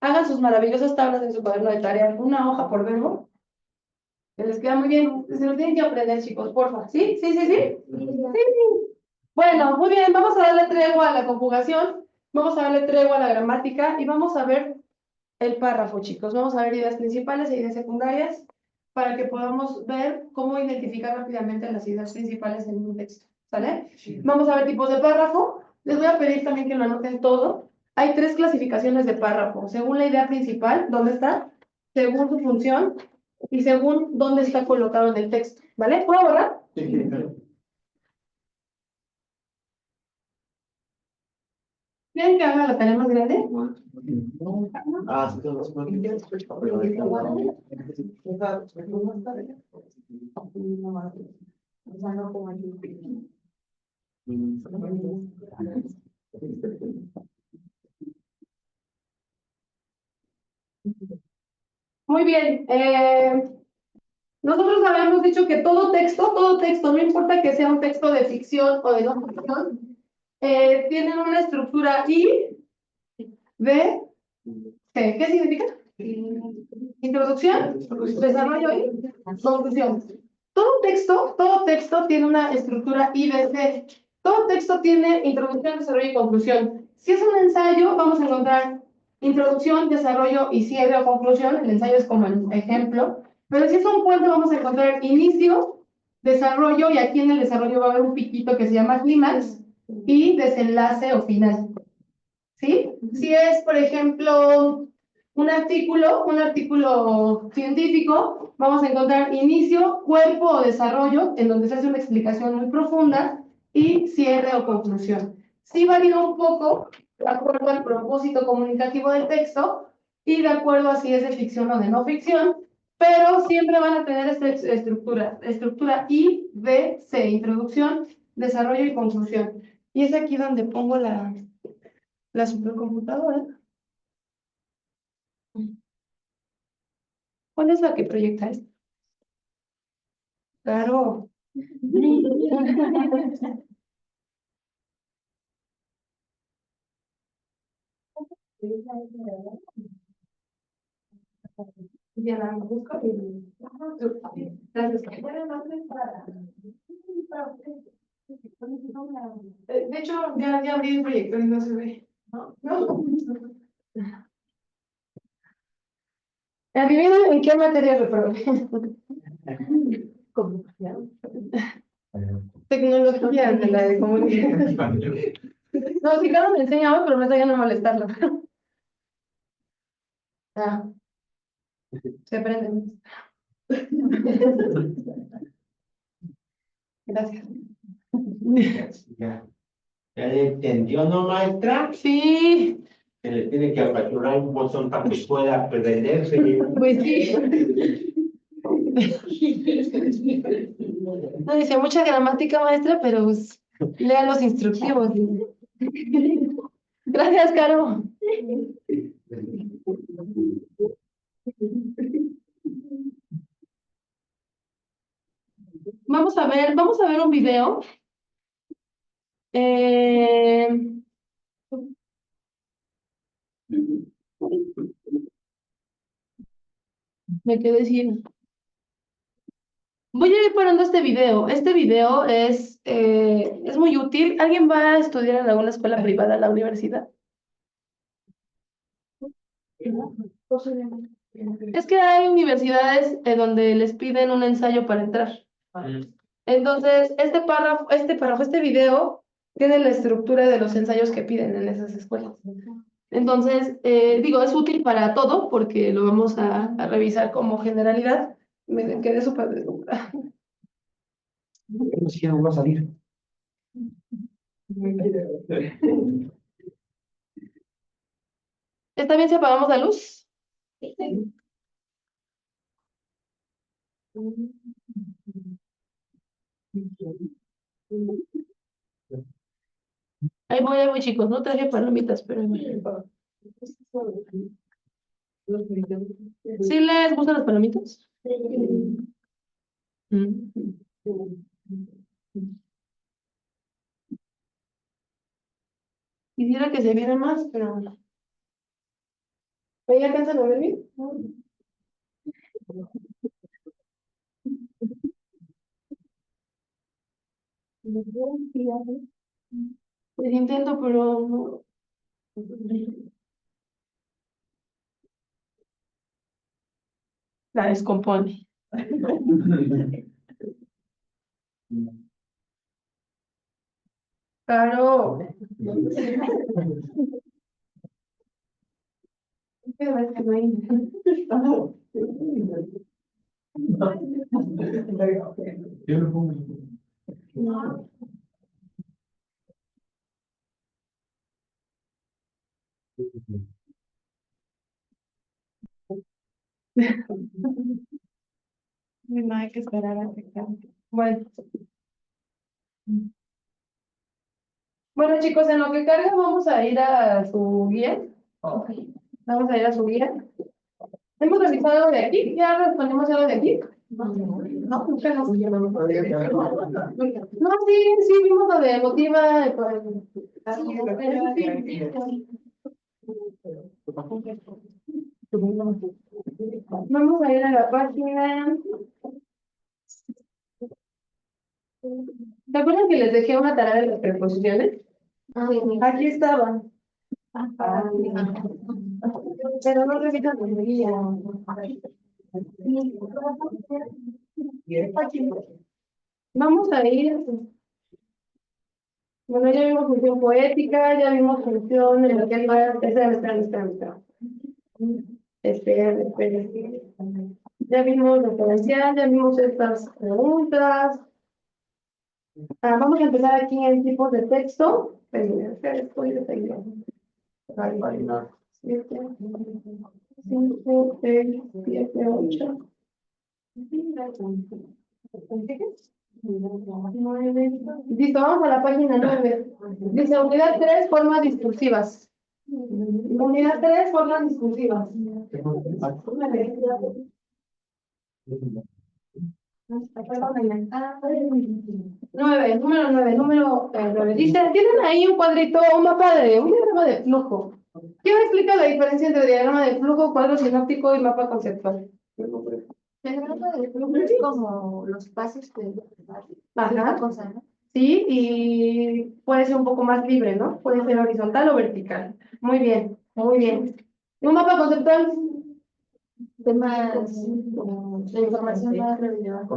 Hagan sus maravillosas tablas en su cuaderno de tarea, una hoja por verbo. Que les queda muy bien. Se lo tienen que aprender, chicos, porfa. ¿Sí? ¿Sí, sí, sí? Sí. Bueno, muy bien. Vamos a darle tregua a la conjugación. Vamos a darle tregua a la gramática y vamos a ver el párrafo, chicos. Vamos a ver ideas principales e ideas secundarias para que podamos ver cómo identificar rápidamente las ideas principales en un texto. ¿Sale? Vamos a ver tipos de párrafo. Les voy a pedir también que lo anoten todo. Hay 3 clasificaciones de párrafo, según la idea principal, dónde está, según su función y según dónde está colocado en el texto. ¿Vale? ¿Puedo borrar? ¿Quieren que haga la tarea más grande? Muy bien. Nosotros habíamos dicho que todo texto, no importa que sea un texto de ficción o de no ficción, tienen una estructura I, B, C. ¿Qué significa? Introducción, desarrollo y conclusión. Todo texto tiene una estructura IBC. Todo texto tiene introducción, desarrollo y conclusión. Si es un ensayo, vamos a encontrar introducción, desarrollo y cierre o conclusión. El ensayo es como el ejemplo. Pero si es un cuento, vamos a encontrar inicio, desarrollo, y aquí en el desarrollo va a haber un piquito que se llama clímax y desenlace o final. ¿Sí? Si es, por ejemplo, un artículo científico, vamos a encontrar inicio, cuerpo o desarrollo, en donde se hace una explicación muy profunda, y cierre o conclusión. Sí varía un poco de acuerdo al propósito comunicativo del texto y de acuerdo a si es de ficción o de no ficción, pero siempre van a tener esta estructura I, B, C, introducción, desarrollo y conclusión. Y es aquí donde pongo la supercomputadora. ¿Cuál es la que proyecta esto? Claro. Ya la busco y... Gracias. De hecho, ya abrí el proyecto y no se ve. ¿No? ¿Adivina en qué materia reprobé? Comunicación. Tecnología de la de comunicación. No, si claro me enseñaba, pero me está no molestarlo. Ah, se aprende. Gracias. Ya, ya le entendió, ¿no, maestra? Sí, Se le tiene que apachurrar un botón para que pueda aprenderse. pues sí. No dice mucha gramática, maestra, pero pues, lea los instructivos. Gracias, Caro. Vamos a ver un video. Eh, Me quedé sin. Voy a ir parando este video. Este video es muy útil. ¿Alguien va a estudiar en alguna escuela privada en la universidad? Es que hay universidades donde les piden un ensayo para entrar. Entonces, este video tiene la estructura de los ensayos que piden en esas escuelas. Entonces, digo, es útil para todo porque lo vamos a revisar como generalidad. Me quedé súper deslumbrada. No sé quién va a salir. ¿Está bien si apagamos la luz? Ahí voy, chicos. No traje palomitas, pero... ¿Sí les gustan las palomitas? Mm. Quisiera que se viera más, pero... ¿Ahí alcanzan a ver bien? Pues intento, pero no. La descompone. Claro. Yo lo pongo. No hay que esperar a que cambie. Bueno. Bueno, chicos, en lo que carga vamos a ir a su guía. Vamos a ir a su guía. ¿Hemos revisado de aquí? ¿Ya respondimos algo de aquí? No, nunca nos. No, sí, vimos lo de motiva. Vamos a ir a la página. ¿Se acuerdan que les dejé una tarea de las preposiciones? Aquí estaban. Pero no revisan la guía. Vamos a ir. Bueno, ya vimos función poética, ya vimos función en la que espera. Ya vimos referencial, ya vimos estas preguntas. Vamos a empezar aquí en tipos de texto. Vale. 7, 5, 6, 7, 8. 9. Listo, vamos a la página 9. Dice unidad 3, formas discursivas. Unidad 3, formas discursivas. 9, número 9. Dice, tienen ahí un cuadrito, un mapa un diagrama de flujo. ¿Quién me explica la diferencia entre diagrama de flujo, cuadro sinóptico y mapa conceptual? El diagrama de flujo es como los pasos que Ajá. cosa, ¿no? Sí, y puede ser un poco más libre, ¿no? Puede ser horizontal o vertical. Muy bien, muy bien. ¿Un mapa conceptual? Temas, la información más relevante.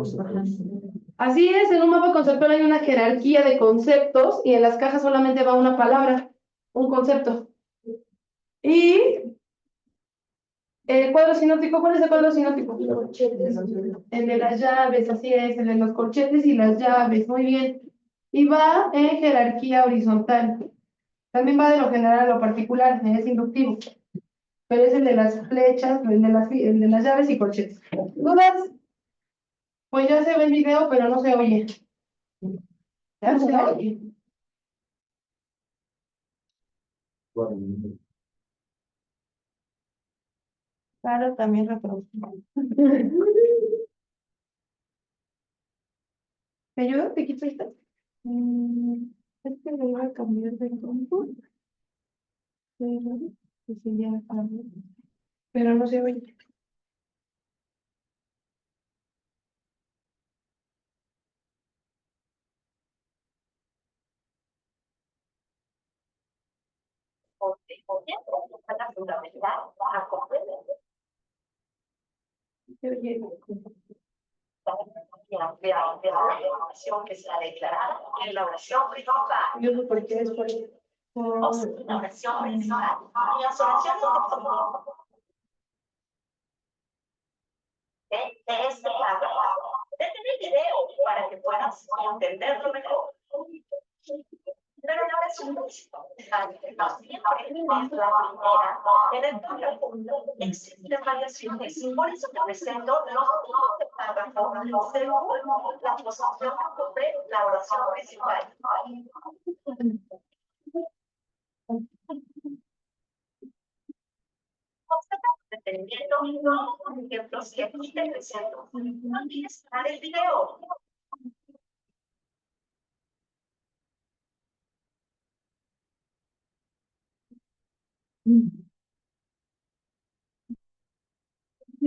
Así es, en un mapa conceptual hay una jerarquía de conceptos y en las cajas solamente va una palabra, un concepto. Y el cuadro sinóptico, ¿cuál es el cuadro sinóptico? El de las llaves, así es, el de los corchetes y las llaves, muy bien. Y va en jerarquía horizontal. También va de lo general a lo particular, es inductivo. Pero es el de las flechas, el de las llaves y corchetes. ¿Dudas? Pues ya se ve el video, pero no se oye. ¿Ya se oye? Claro, también reproduce. ¿Me ayuda? ¿Te quito esta? Es que le voy a cambiar de compu. Pero, pues sí, ya cambió. Pero no se oye. Se oye. De la información que sea declarada en la oración principal. Yo no sé por qué es por eso. La oración principal. Las oraciones de este párrafo. Detén el video para que puedas entenderlo mejor. Pero la oración principal no siempre es la primera en el párrafo. Existen variaciones, por eso te presento los tipos de párrafo según la posición que ocupe la oración principal. Dependiendo de los ejemplos que aquí te presento. No tienes que dar el video.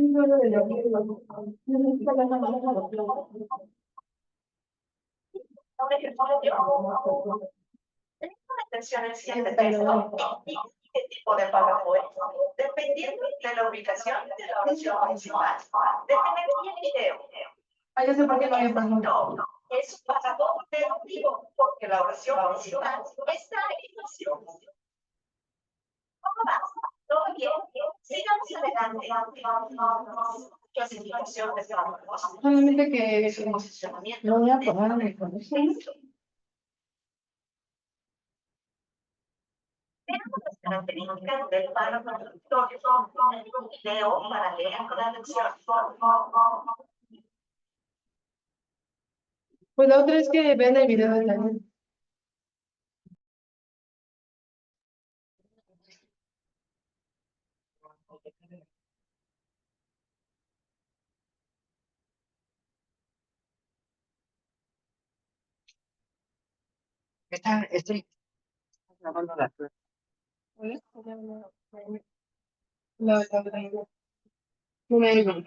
Tengo atención al siguiente texto. qué tipo de párrafo es, dependiendo de la ubicación de la oración principal. Dependería el video. Ah, ya sé por qué no había pasado. No, es un párrafo deductivo porque la oración principal está en inicio. ¿Cómo más? Todo bien. Sigamos adelante. Clasificación de párrafos. Solamente que Posicionamiento. no voy a apagar mi conexión. Veamos las características del párrafo introductorio. Un video para leer con la lección. Pues la otra es que vean el video de Daniel. Estoy grabando la prueba. No me oigo.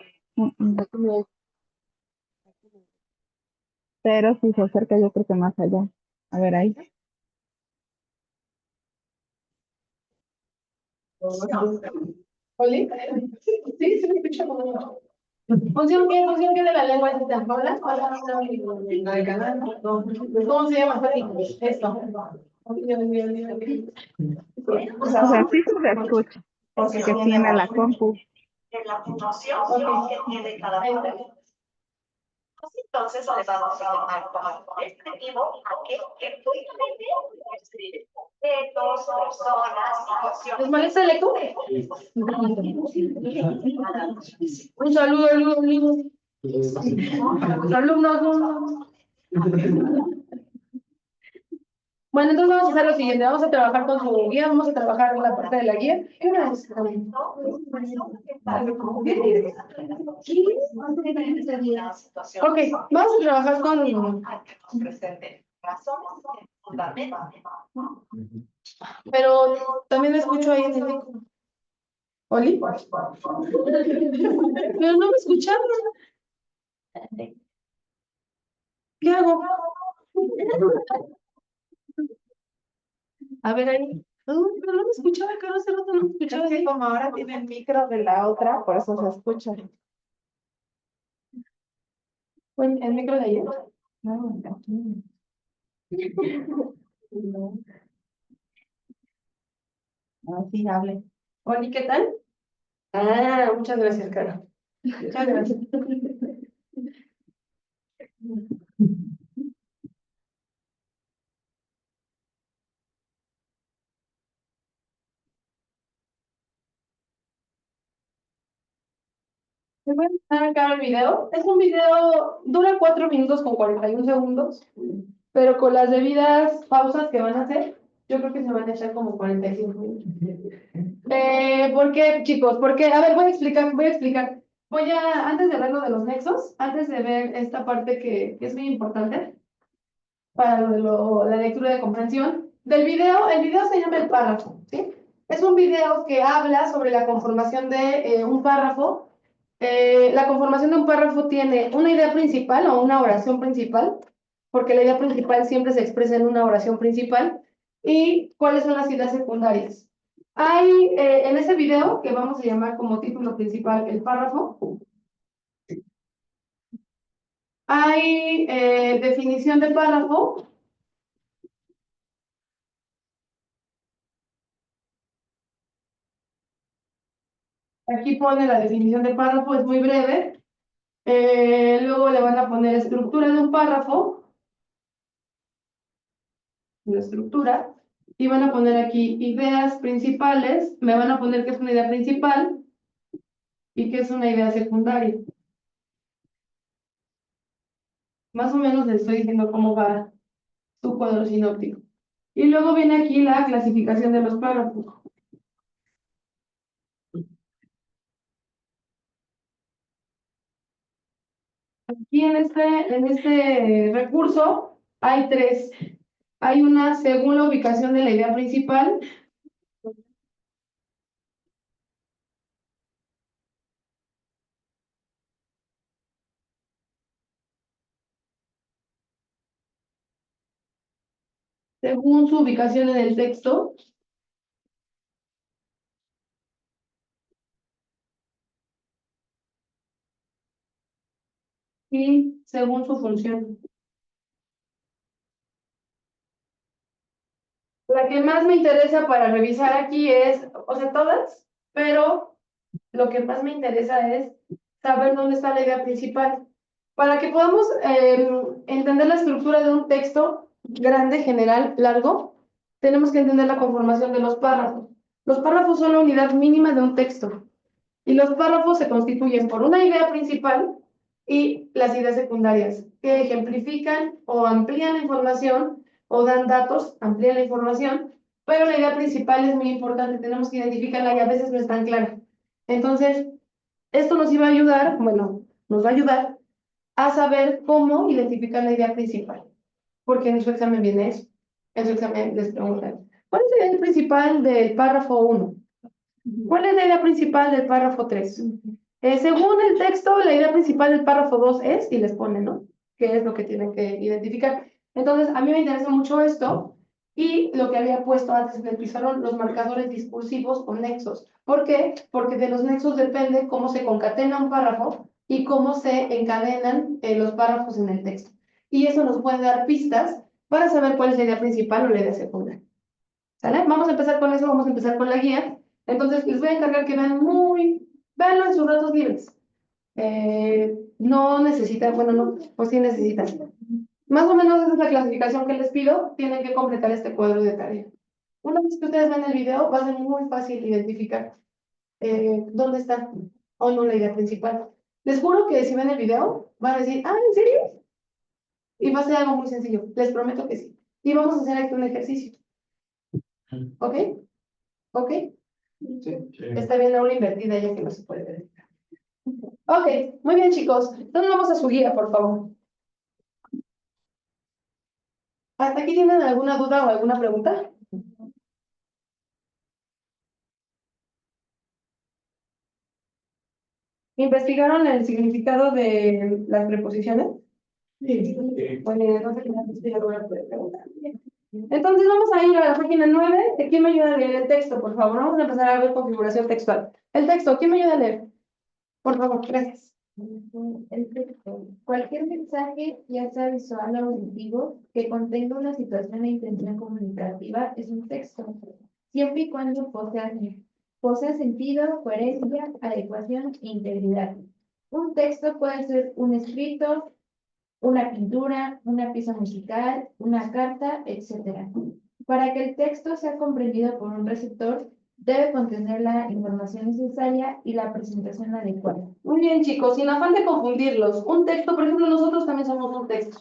Pero si se acerca, yo creo que más allá. A ver ahí. ¿Oli? Sí, se me escucha como. Función qué de la lengua es esta? ¿Hola? Hola, la de canal. ¿Cómo se llama? Esto. O sea, sí se escucha, porque tiene la compu. En la puntuación que tiene cada párrafo. Entonces le vamos a llamar como descriptivo aquel que fluidamente describe objetos, personas, situaciones. ¿Les molesta el eco? Un saludo, alumnos. Alumnos. Bueno, entonces vamos a hacer lo siguiente, vamos a trabajar con su guía, vamos a trabajar en la parte de la guía. ¿Qué hora es? Ok, vamos a trabajar con. Pero también escucho ahí en el eco. ¿Oli? Pero no me escucharon. ¿Qué hago? A ver ahí. Pero no me escuchaba, Carlos, hace rato no me escuchaba. Sí, como ahora tiene el micro de la otra, por eso se escucha. ¿Fue el micro de ayer? No, aquí. No. Así hable. Oli, ¿qué tal? Ah, muchas gracias, Carlos. Muchas gracias. Les voy a enseñar acá el video. Es un video, dura 4 minutos con 41 segundos, pero con las debidas pausas que van a hacer, yo creo que se van a echar como 45 minutos. ¿Por qué, chicos? Porque, a ver, voy a explicar. Antes de ver lo de los nexos, antes de ver esta parte que es muy importante para la lectura de comprensión, del video, el video se llama el párrafo, ¿sí? Es un video que habla sobre la conformación de un párrafo. La conformación de un párrafo tiene una idea principal o una oración principal, porque la idea principal siempre se expresa en una oración principal. ¿Y cuáles son las ideas secundarias? Hay, en ese video, que vamos a llamar como título principal el párrafo, hay definición de párrafo. Aquí pone la definición de párrafo, es muy breve. Luego le van a poner estructura de un párrafo, la estructura, y van a poner aquí ideas principales. Me van a poner que es una idea principal y que es una idea secundaria. Más o menos les estoy diciendo cómo va su cuadro sinóptico. Y luego viene aquí la clasificación de los párrafos. Aquí en este recurso hay 3. Hay una según la ubicación de la idea principal. Según su ubicación en el texto. y según su función. La que más me interesa para revisar aquí es, o sea, todas, pero lo que más me interesa es saber dónde está la idea principal. Para que podamos entender la estructura de un texto grande, general, largo, tenemos que entender la conformación de los párrafos. Los párrafos son la unidad mínima de un texto. Y los párrafos se constituyen por una idea principal y las ideas secundarias, que ejemplifican o amplían la información o dan datos, amplían la información, pero la idea principal es muy importante, tenemos que identificarla y a veces no es tan clara. Entonces, esto nos iba a ayudar, bueno, nos va a ayudar a saber cómo identificar la idea principal, porque en su examen viene eso. En su examen les preguntan, ¿cuál es la idea principal del párrafo 1? ¿Cuál es la idea principal del párrafo 3? Según el texto, la idea principal del párrafo 2 es, y les ponen, ¿no? ¿Qué es lo que tienen que identificar? Entonces, a mí me interesa mucho esto, y lo que había puesto antes en el pizarrón, los marcadores discursivos o nexos. ¿Por qué? Porque de los nexos depende cómo se concatena un párrafo y cómo se encadenan los párrafos en el texto. Y eso nos puede dar pistas para saber cuál es la idea principal o la idea secundaria. ¿Sale? Vamos a empezar con eso, vamos a empezar con la guía. Entonces, les voy a encargar que véanlo en sus ratos libres. No necesitan, bueno, no, pues sí necesitan. Más o menos esa es la clasificación que les pido, tienen que completar este cuadro de tarea. Una vez que ustedes ven el video, va a ser muy fácil identificar dónde está o no la idea principal. Les juro que si ven el video, van a decir, ah, ¿en serio? Y va a ser algo muy sencillo, les prometo que sí. Y vamos a hacer aquí un ejercicio. ¿Ok? ¿Ok? Está bien la hora invertida ya que no se puede ver. Ok, muy bien chicos. Entonces vamos a su guía, por favor. ¿Hasta aquí tienen alguna duda o alguna pregunta? ¿Investigaron el significado de las preposiciones? Sí. Bueno, entonces ya lo voy a poder preguntar. Entonces vamos a ir a la página 9. ¿Quién me ayuda a leer el texto, por favor? Vamos a empezar a ver configuración textual. El texto, ¿quién me ayuda a leer? Por favor, gracias. El texto. Cualquier mensaje, ya sea visual o auditivo, que contenga una situación e intención comunicativa es un texto, siempre y cuando posea sentido, coherencia, adecuación e integridad. Un texto puede ser un escrito, una pintura, una pieza musical, una carta, etc. Para que el texto sea comprendido por un receptor, debe contener la información necesaria y la presentación adecuada. Muy bien, chicos, sin afán de confundirlos. Un texto, por ejemplo, nosotros también somos un texto.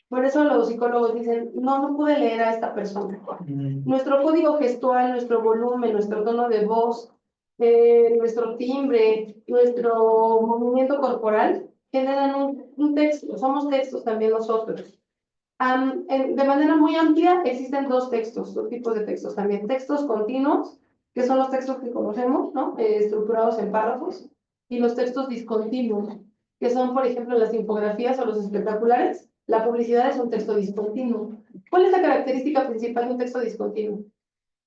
Por eso los psicólogos dicen, no pude leer a esta persona. Nuestro código gestual, nuestro volumen, nuestro tono de voz, nuestro timbre, nuestro movimiento corporal, generan un texto. Somos textos también nosotros. De manera muy amplia, existen dos tipos de textos también. Textos continuos, que son los textos que conocemos, ¿no? Estructurados en párrafos, y los textos discontinuos, que son, por ejemplo, las infografías o los espectaculares. La publicidad es un texto discontinuo. ¿Cuál es la característica principal de un texto discontinuo?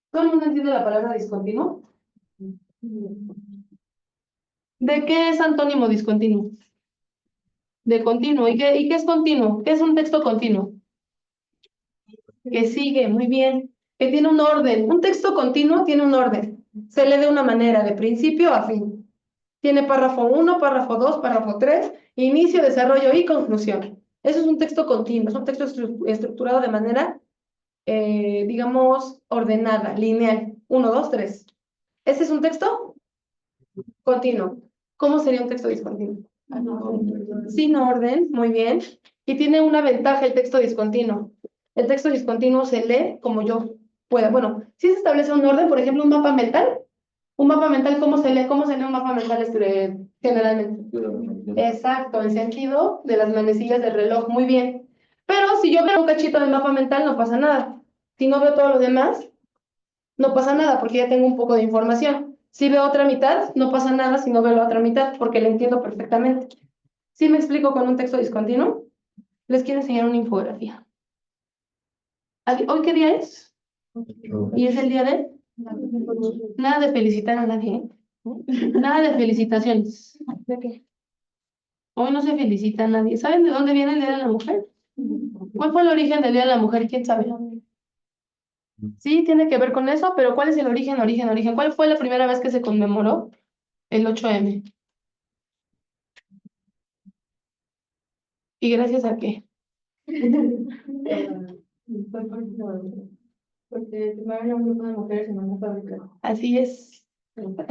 ¿Todo el mundo entiende la palabra discontinuo? ¿De qué es antónimo discontinuo? De continuo. ¿Y qué es continuo? ¿Qué es un texto continuo? Que sigue, muy bien, que tiene un orden. Un texto continuo tiene un orden. Se lee de una manera, de principio a fin. Tiene párrafo 1, párrafo 2, párrafo 3, inicio, desarrollo y conclusión. Eso es un texto continuo, es un texto estructurado de manera, digamos, ordenada, lineal. 1, 2, 3. ¿Ese es un texto continuo? ¿Cómo sería un texto discontinuo? Sin orden, muy bien. Y tiene una ventaja el texto discontinuo. El texto discontinuo se lee como yo pueda. Bueno, si se establece un orden, por ejemplo, un mapa mental. Un mapa mental, ¿cómo se lee? ¿Cómo se lee un mapa mental generalmente? Exacto, el sentido de las manecillas del reloj, muy bien. Pero si yo veo un cachito del mapa mental, no pasa nada. Si no veo todo lo demás, no pasa nada, porque ya tengo un poco de información. Si veo otra mitad, no pasa nada si no veo la otra mitad, porque la entiendo perfectamente. ¿Sí me explico con un texto discontinuo? Les quiero enseñar una infografía. ¿Hoy qué día es? ¿Y es el día de? Nada de felicitar a nadie, ¿eh? Nada de felicitaciones. ¿De qué? Hoy no se felicita a nadie. ¿Saben de dónde viene el Día de la Mujer? ¿Cuál fue el origen del Día de la Mujer? ¿Quién sabe? Sí, tiene que ver con eso, pero ¿cuál es el origen? ¿Cuál fue la primera vez que se conmemoró el 8M? ¿Y gracias a qué? Porque tomaron un grupo de mujeres en una fábrica. Así es.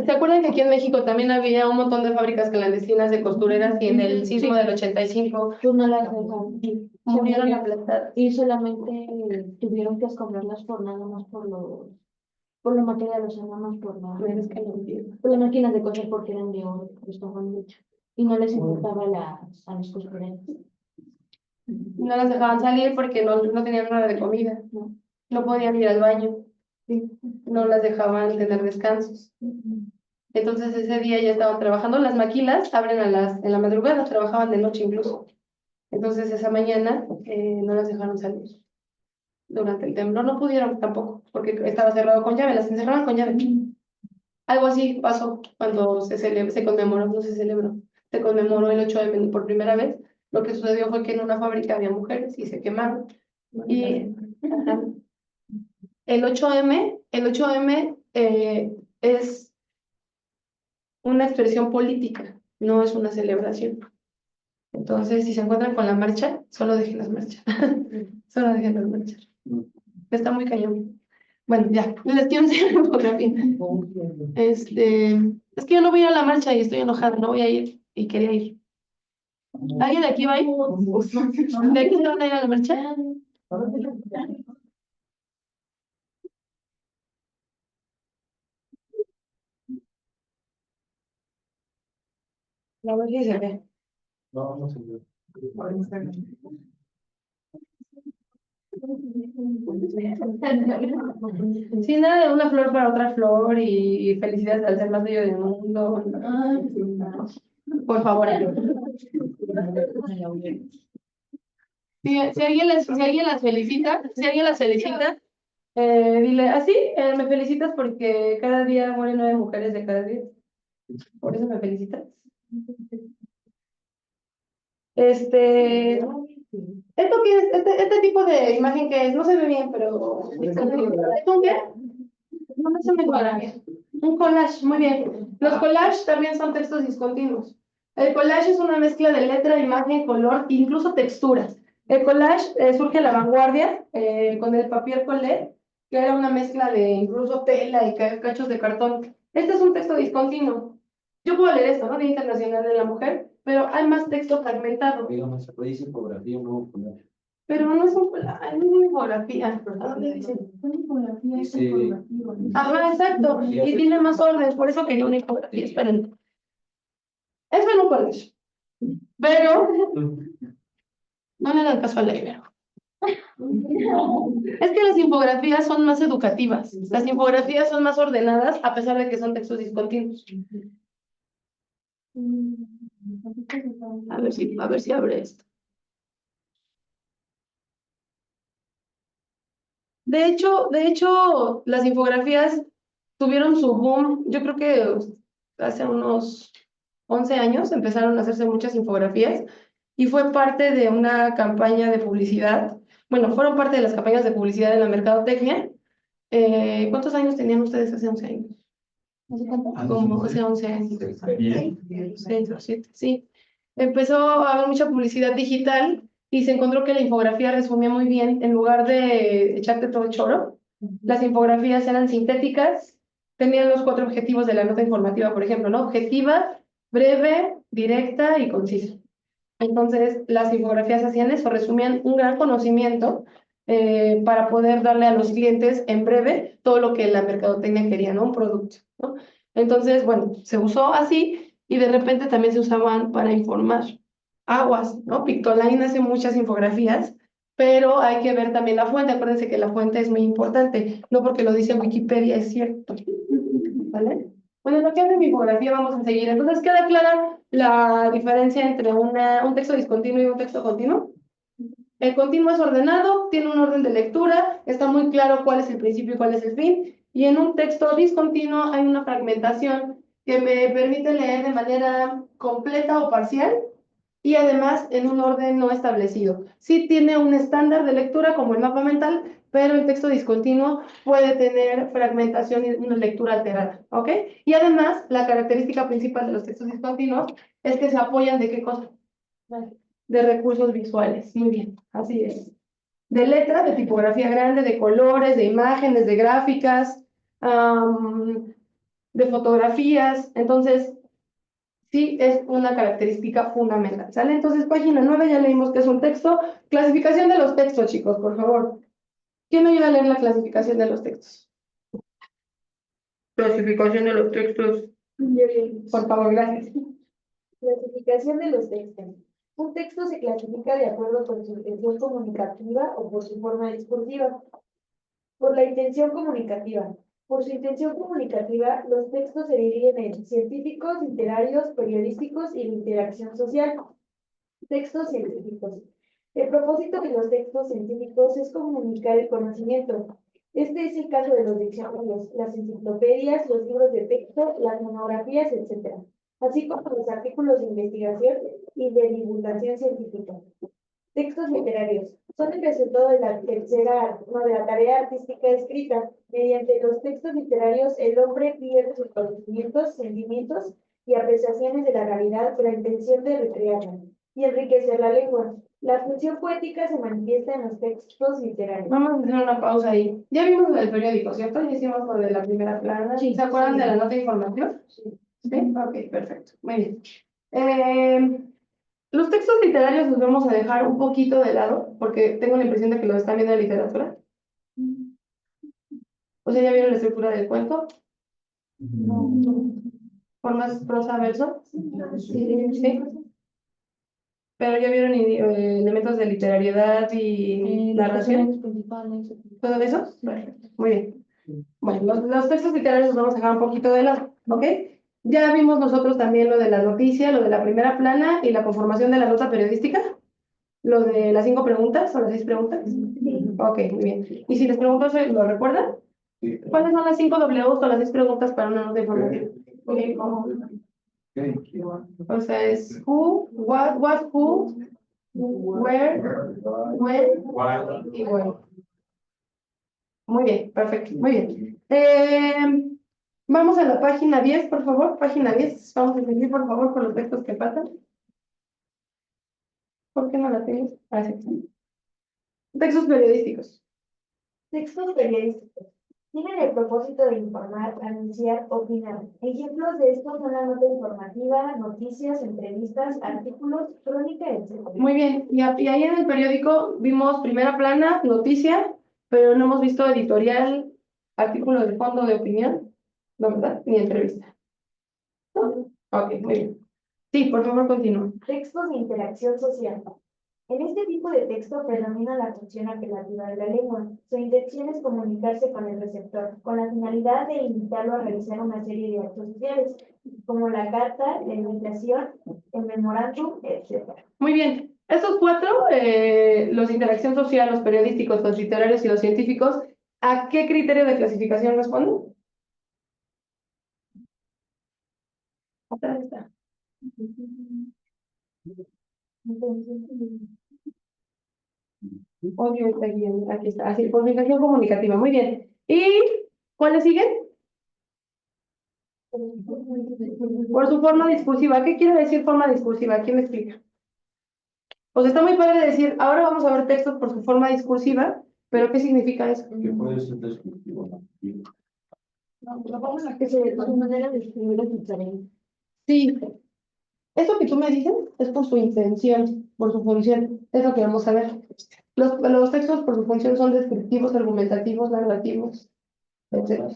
¿Se acuerdan que aquí en México también había un montón de fábricas clandestinas de costureras y en el sismo del 85 Pues no las dejaron. murieron aplastadas? Y solamente tuvieron que escobrarlas por nada más por lo material, o sea, nada más Pero es que no entiendo. por las máquinas de coser porque eran de oro, que estaban hechas. Y no les importaba a las costureras. No las dejaban salir porque no tenían nada de comida, no podían ir al baño, no las dejaban tener descansos. Entonces ese día ya estaban trabajando, las maquilas abren en la madrugada, trabajaban de noche incluso. Entonces esa mañana no las dejaron salir. Durante el temblor no pudieron tampoco, porque estaba cerrado con llave, las encerraban con llave. Algo así pasó cuando se conmemoró, no se celebró, se conmemoró el 8M por primera vez. Lo que sucedió fue que en una fábrica había mujeres y se quemaron. Y ajá, el 8M es una expresión política, no es una celebración. Entonces, si se encuentran con la marcha, solo déjenlas marchar. Solo déjenlas marchar. Está muy cañón. Bueno, ya, les quiero enseñar la fotografía. Es que yo no voy a ir a la marcha y estoy enojada, no voy a ir y quería ir. ¿Alguien de aquí va a ir? ¿De aquí se van a ir a la marcha? A ver si se ve. No, no sé. Sí, nada de una flor para otra flor y felicidades al ser más bello del mundo. Por favor. Si alguien las felicita, dile así, me felicitas porque cada día mueren 9 mujeres de cada día. Por eso me felicitas. ¿Esto qué es? Este tipo de imagen que es, no se ve bien, pero ¿es un qué? No es una infografía. Un collage, muy bien. Los collages también son textos discontinuos. El collage es una mezcla de letra, imagen, color, incluso texturas. El collage surge a la vanguardia con el papier collé, que era una mezcla de incluso tela y cachos de cartón. Este es un texto discontinuo. Yo puedo leer esto, ¿no? Día Internacional de la Mujer, pero hay más texto fragmentado. Digamos, se puede decir infografía, no collage. Pero no es no es una infografía. ¿A dónde dice? Una infografía es Dice- informativo. Ajá, exacto. Y tiene más orden, por eso quería una infografía. Esperen. Eso no college. Pero no le dan caso a la Ibero. Es que las infografías son más educativas. Las infografías son más ordenadas a pesar de que son textos discontinuos. A ver si abre esto. De hecho, las infografías tuvieron su boom, yo creo que hace unos 11 años empezaron a hacerse muchas infografías y fue parte de una campaña de publicidad. Bueno, fueron parte de las campañas de publicidad de la mercadotecnia. ¿Cuántos años tenían ustedes hace 11 años? ¿Hace cuánto? Como hace 11 años. 6 o 7, sí. Empezó a haber mucha publicidad digital y se encontró que la infografía resumía muy bien, en lugar de echarte todo el choro, las infografías eran sintéticas, tenían los 4 objetivos de la nota informativa, por ejemplo, ¿no? Objetiva, breve, directa y concisa. Entonces, las infografías hacían eso, resumían un gran conocimiento para poder darle a los clientes en breve todo lo que la mercadotecnia quería, ¿no? Un producto, ¿no? Entonces, bueno, se usó así y de repente también se usaban para informar. Aguas, ¿no? Pictoline hace muchas infografías, pero hay que ver también la fuente. Acuérdense que la fuente es muy importante, no porque lo dice Wikipedia es cierto, ¿vale? Bueno, lo que hace mi infografía vamos a seguir. Entonces, ¿queda clara la diferencia entre un texto discontinuo y un texto continuo? El continuo es ordenado, tiene un orden de lectura, está muy claro cuál es el principio y cuál es el fin, y en un texto discontinuo hay una fragmentación que me permite leer de manera completa o parcial y además en un orden no establecido. Sí tiene un estándar de lectura como el mapa mental, pero el texto discontinuo puede tener fragmentación y una lectura alterada, ¿ok? Y además, la característica principal de los textos discontinuos es que se apoyan de qué cosa? De recursos visuales. Muy bien, así es. De letra, de tipografía grande, de colores, de imágenes, de gráficas, de fotografías. Entonces, sí es una característica fundamental, ¿sale? Entonces, página 9 ya leímos que es un texto. Clasificación de los textos, chicos, por favor. ¿Quién me ayuda a leer la clasificación de los textos? Clasificación de los textos. Por favor, gracias. Clasificación de los textos. Un texto se clasifica de acuerdo con su intención comunicativa o por su forma discursiva. Por la intención comunicativa. Por su intención comunicativa, los textos se dividen en científicos, literarios, periodísticos y de interacción social. Textos científicos. El propósito de los textos científicos es comunicar el conocimiento. Este es el caso de los diccionarios, las enciclopedias, los libros de texto, las monografías, etc., así como los artículos de investigación y de divulgación científica. Textos literarios. Son el resultado de la tarea artística escrita. Mediante los textos literarios, el hombre pierde sus conocimientos, sentimientos y apreciaciones de la realidad con la intención de recrearla y enriquecer la lengua. La función poética se manifiesta en los textos literarios. Vamos a hacer una pausa ahí. Ya vimos lo del periódico, ¿cierto? Ya hicimos lo de la primera plana. Sí, ¿Se acuerdan sí. de la nota de información? Sí. ¿Sí? Ok, perfecto. Muy bien. Los textos literarios los vamos a dejar un poquito de lado, porque tengo la impresión de que los están viendo en literatura. O sea, ¿ya vieron la estructura del cuento? Formas prosa, verso. Sí. Pero ya vieron elementos de literariedad y narración. ¿Todo eso? Perfecto. Muy bien. Bueno, los textos literarios los vamos a dejar un poquito de lado, ¿ok? Ya vimos nosotros también lo de la noticia, lo de la primera plana y la conformación de la nota periodística. Lo de las 5 preguntas o las 6 preguntas. Ok, muy bien. Y si les pregunto, ¿lo recuerdan? ¿Cuáles son las 5 Ws o las 6 preguntas para una nota informativa? O sea, es who, what, who, where, when y where. Muy bien, perfecto, muy bien. Vamos a la página 10, por favor. Página 10. Vamos a seguir, por favor, con los textos que faltan. ¿Por qué no la tienes? Ah, sí. Textos periodísticos. Textos periodísticos. Tienen el propósito de informar, anunciar, opinar. Ejemplos de esto son la nota informativa, noticias, entrevistas, artículos, crónica, etc. Muy bien. Y ahí en el periódico vimos primera plana, noticia, pero no hemos visto editorial, artículo de fondo de opinión, ¿no, verdad? Ni entrevista. ¿No? Ok, muy bien. Sí, por favor, continúa. Textos de interacción social. En este tipo de texto predomina la función apelativa de la lengua. Su intención es comunicarse con el receptor, con la finalidad de invitarlo a realizar una serie de actos sociales, como la carta, la invitación, el memorándum, etc. Muy bien. Estos 4, los de interacción social, los periodísticos, los literarios y los científicos, ¿a qué criterio de clasificación responden? Atrás está. Obvio, está aquí está. Así, comunicación comunicativa. Muy bien. ¿Y cuáles siguen? Por su forma discursiva. ¿Qué quiere decir forma discursiva? ¿Quién me explica? Pues está muy padre decir, ahora vamos a ver textos por su forma discursiva, pero ¿qué significa eso? Que puede ser descriptivo, ¿no? Que su manera de escribir es diferente. Sí. Eso que tú me dices es por su intención, por su función. Es lo que vamos a ver. Los textos por su función son descriptivos, argumentativos, narrativos, etc.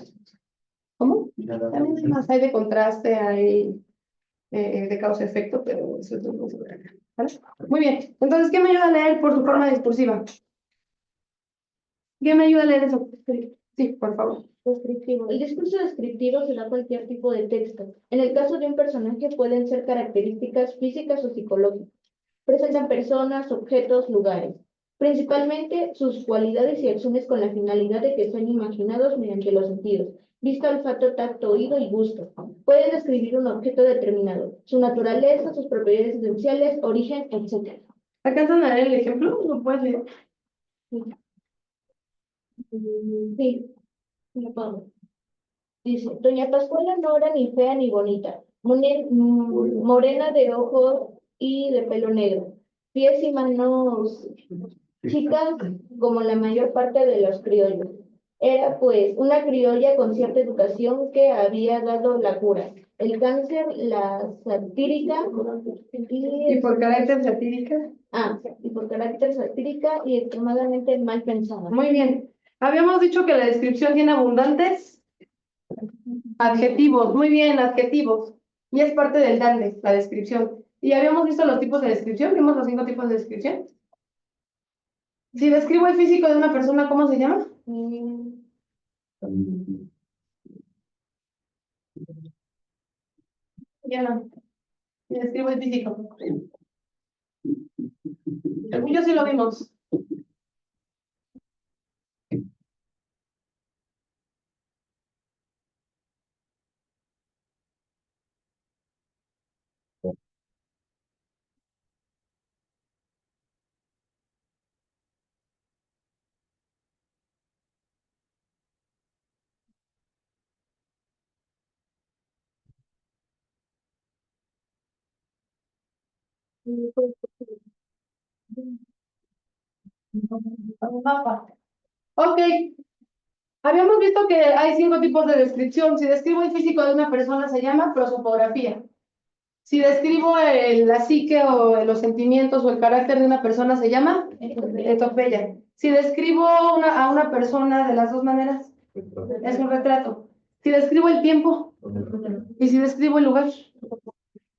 ¿Cómo? También además hay de contraste, hay de causa-efecto, pero eso es lo que vamos a ver acá, ¿vale? Muy bien. Entonces, ¿qué me ayuda a leer por su forma discursiva? ¿Qué me ayuda a leer eso? Sí, por favor. Descriptivo. El discurso descriptivo será cualquier tipo de texto. En el caso de un personaje pueden ser características físicas o psicológicas. Presentan personas, objetos, lugares. Principalmente sus cualidades y acciones con la finalidad de que sean imaginados mediante los sentidos. vista, olfato, tacto, oído y gusto. Pueden describir un objeto determinado, su naturaleza, sus propiedades esenciales, origen, etc. ¿Alcanzan a leer el ejemplo? ¿Lo puedes leer? Sí, lo puedo. Dice, Doña Pascuala no era ni fea ni bonita, morena de ojos y de pelo negro, pies y manos chicas como la mayor parte de los criollos. Era pues una criolla con cierta educación que había dado la cura. El cáncer, la satírica ¿Y por carácter satírica? y por carácter satírica y extremadamente mal pensada. Muy bien. Habíamos dicho que la descripción tiene abundantes adjetivos. Muy bien, adjetivos. Y es parte del DANDE, la descripción. Y habíamos visto los tipos de descripción. Vimos los 5 tipos de descripción. Si describo el físico de una persona, ¿cómo se llama? Ya no. Si describo el físico. Según yo sí lo vimos. Un mapa. Ok. Habíamos visto que hay 5 tipos de descripción. Si describo el físico de una persona, se llama prosopografía. Si describo la psique o los sentimientos o el carácter de una persona, se llama etopeya. Si describo a una persona de las dos maneras, es un retrato. Si describo el tiempo y si describo el lugar.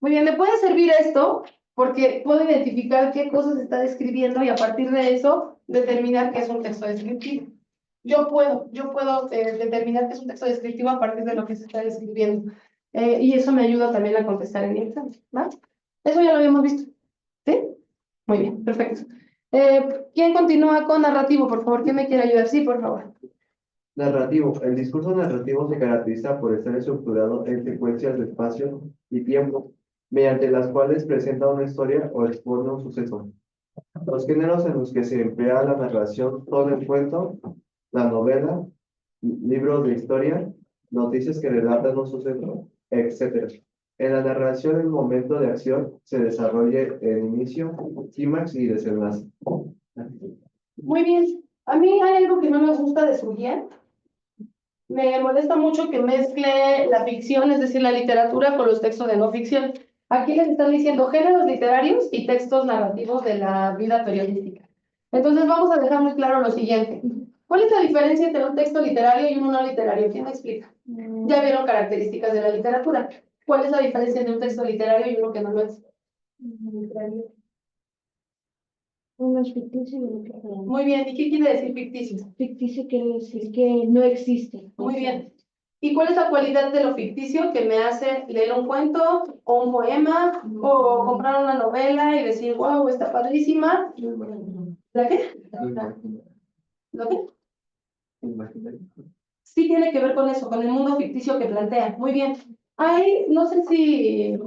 Muy bien, me puede servir esto porque puedo identificar qué cosas está describiendo y a partir de eso determinar qué es un texto descriptivo. Yo puedo determinar qué es un texto descriptivo a partir de lo que se está describiendo. Y eso me ayuda también a contestar en mi examen, ¿va? Eso ya lo habíamos visto. ¿Sí? Muy bien, perfecto. ¿Quién continúa con narrativo, por favor? ¿Quién me quiere ayudar? Sí, por favor. Narrativo. El discurso narrativo se caracteriza por estar estructurado en secuencias de espacio y tiempo, mediante las cuales presenta una historia o expone un suceso. Los géneros en los que se emplea la narración son el cuento, la novela, libros de historia, noticias que relatan un suceso, etc. En la narración, el momento de acción se desarrolla el inicio, clímax y desenlace. Muy bien. A mí hay algo que no me gusta de su guía. Me molesta mucho que mezcle la ficción, es decir, la literatura, con los textos de no ficción. Aquí les están diciendo géneros literarios y textos narrativos de la vida periodística. Entonces vamos a dejar muy claro lo siguiente. ¿Cuál es la diferencia entre un texto literario y uno no literario? ¿Quién me explica? Ya vieron características de la literatura. ¿Cuál es la diferencia entre un texto literario y uno que no lo es? Literario. Uno es ficticio y otro es real. Muy bien. ¿Y qué quiere decir ficticio? Ficticio quiere decir que no existe. Muy bien. ¿Y cuál es la cualidad de lo ficticio que me hace leer un cuento o un poema o comprar una novela y decir, wow, está padrísima? ¿La qué? ¿Lo qué? Sí tiene que ver con eso, con el mundo ficticio que plantea. Muy bien. Hay, no sé si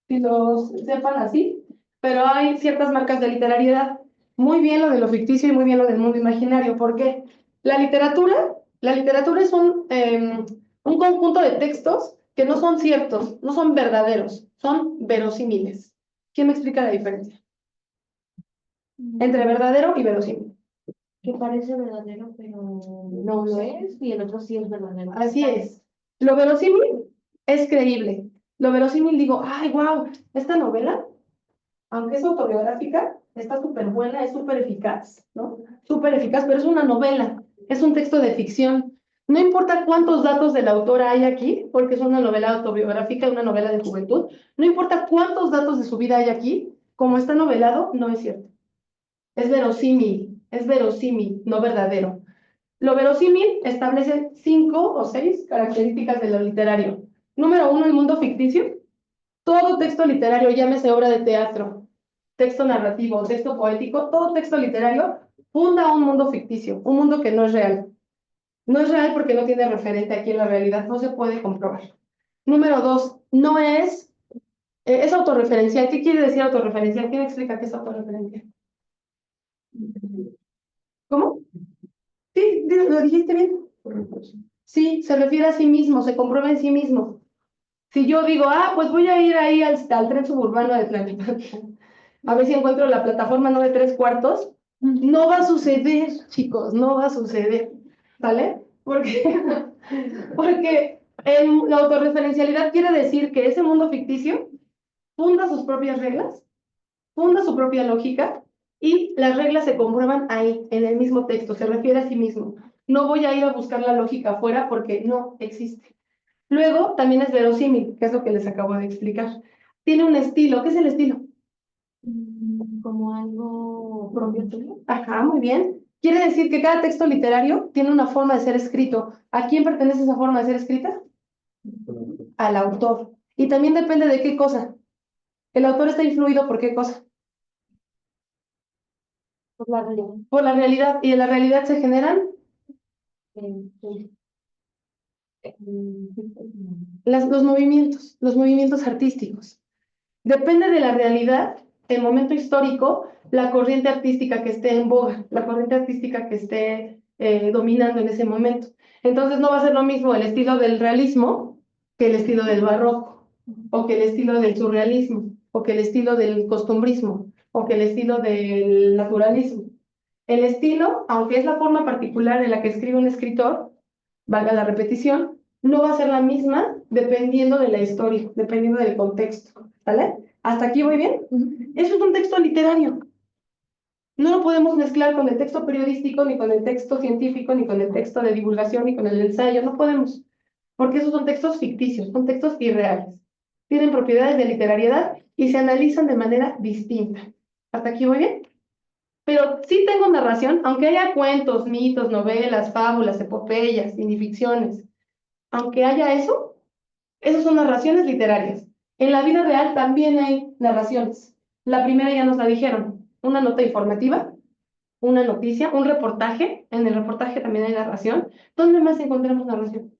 los sepan así, pero hay ciertas marcas de literariedad. Muy bien lo de lo ficticio y muy bien lo del mundo imaginario. ¿Por qué? La literatura es un conjunto de textos que no son ciertos, no son verdaderos, son verosímiles. ¿Quién me explica la diferencia entre verdadero y verosímil? Que parece verdadero, pero no lo es, y el otro sí es verdadero. Así es. Lo verosímil es creíble. Lo verosímil digo, ay, wow, esta novela, aunque es autobiográfica, está súper buena, es súper eficaz, ¿no? Súper eficaz, pero es una novela, es un texto de ficción. No importa cuántos datos del autor hay aquí, porque es una novela autobiográfica, una novela de juventud, no importa cuántos datos de su vida hay aquí, como está novelado, no es cierto. Es verosímil, no verdadero. Lo verosímil establece 5 o 6 características de lo literario. Número 1, el mundo ficticio. Todo texto literario, llámese obra de teatro, texto narrativo, texto poético, todo texto literario funda un mundo ficticio, un mundo que no es real. No es real porque no tiene referente aquí en la realidad, no se puede comprobar. Número 2, no es autorreferencial. ¿Qué quiere decir autorreferencial? ¿Quién explica qué es autorreferencial? ¿Cómo? Sí, lo dijiste bien. Sí, se refiere a sí mismo, se comprueba en sí mismo. Si yo digo, pues voy a ir ahí al tren suburbano de Tlalnepantla, a ver si encuentro la plataforma 9 3/4, no va a suceder, chicos, no va a suceder, ¿vale? Porque, porque la autorreferencialidad quiere decir que ese mundo ficticio funda sus propias reglas, funda su propia lógica y las reglas se comprueban ahí, en el mismo texto, se refiere a sí mismo. No voy a ir a buscar la lógica afuera porque no existe. Luego, también es verosímil, que es lo que les acabo de explicar. Tiene un estilo. ¿Qué es el estilo? Como algo propio tuyo. Ajá, muy bien. Quiere decir que cada texto literario tiene una forma de ser escrito. ¿A quién pertenece esa forma de ser escrita? Al autor. Y también depende de qué cosa. El autor está influido por qué cosa. Por la realidad. Por la realidad. Y en la realidad se generan los movimientos artísticos. Depende de la realidad, el momento histórico, la corriente artística que esté en boga, la corriente artística que esté dominando en ese momento. Entonces no va a ser lo mismo el estilo del realismo que el estilo del barroco, o que el estilo del surrealismo, o que el estilo del costumbrismo, o que el estilo del naturalismo. El estilo, aunque es la forma particular en la que escribe un escritor, valga la repetición, no va a ser la misma dependiendo de la historia, dependiendo del contexto, ¿vale? ¿Hasta aquí voy bien? Eso es un texto literario. No lo podemos mezclar con el texto periodístico, ni con el texto científico, ni con el texto de divulgación, ni con el ensayo, no podemos, porque esos son textos ficticios, son textos irreales. Tienen propiedades de literariedad y se analizan de manera distinta. ¿Hasta aquí voy bien? Pero sí tengo narración, aunque haya cuentos, mitos, novelas, fábulas, epopeyas, minificciones, aunque haya eso, esos son narraciones literarias. En la vida real también hay narraciones. La primera ya nos la dijeron, una nota informativa, una noticia, un reportaje. En el reportaje también hay narración. ¿Dónde más encontramos narración?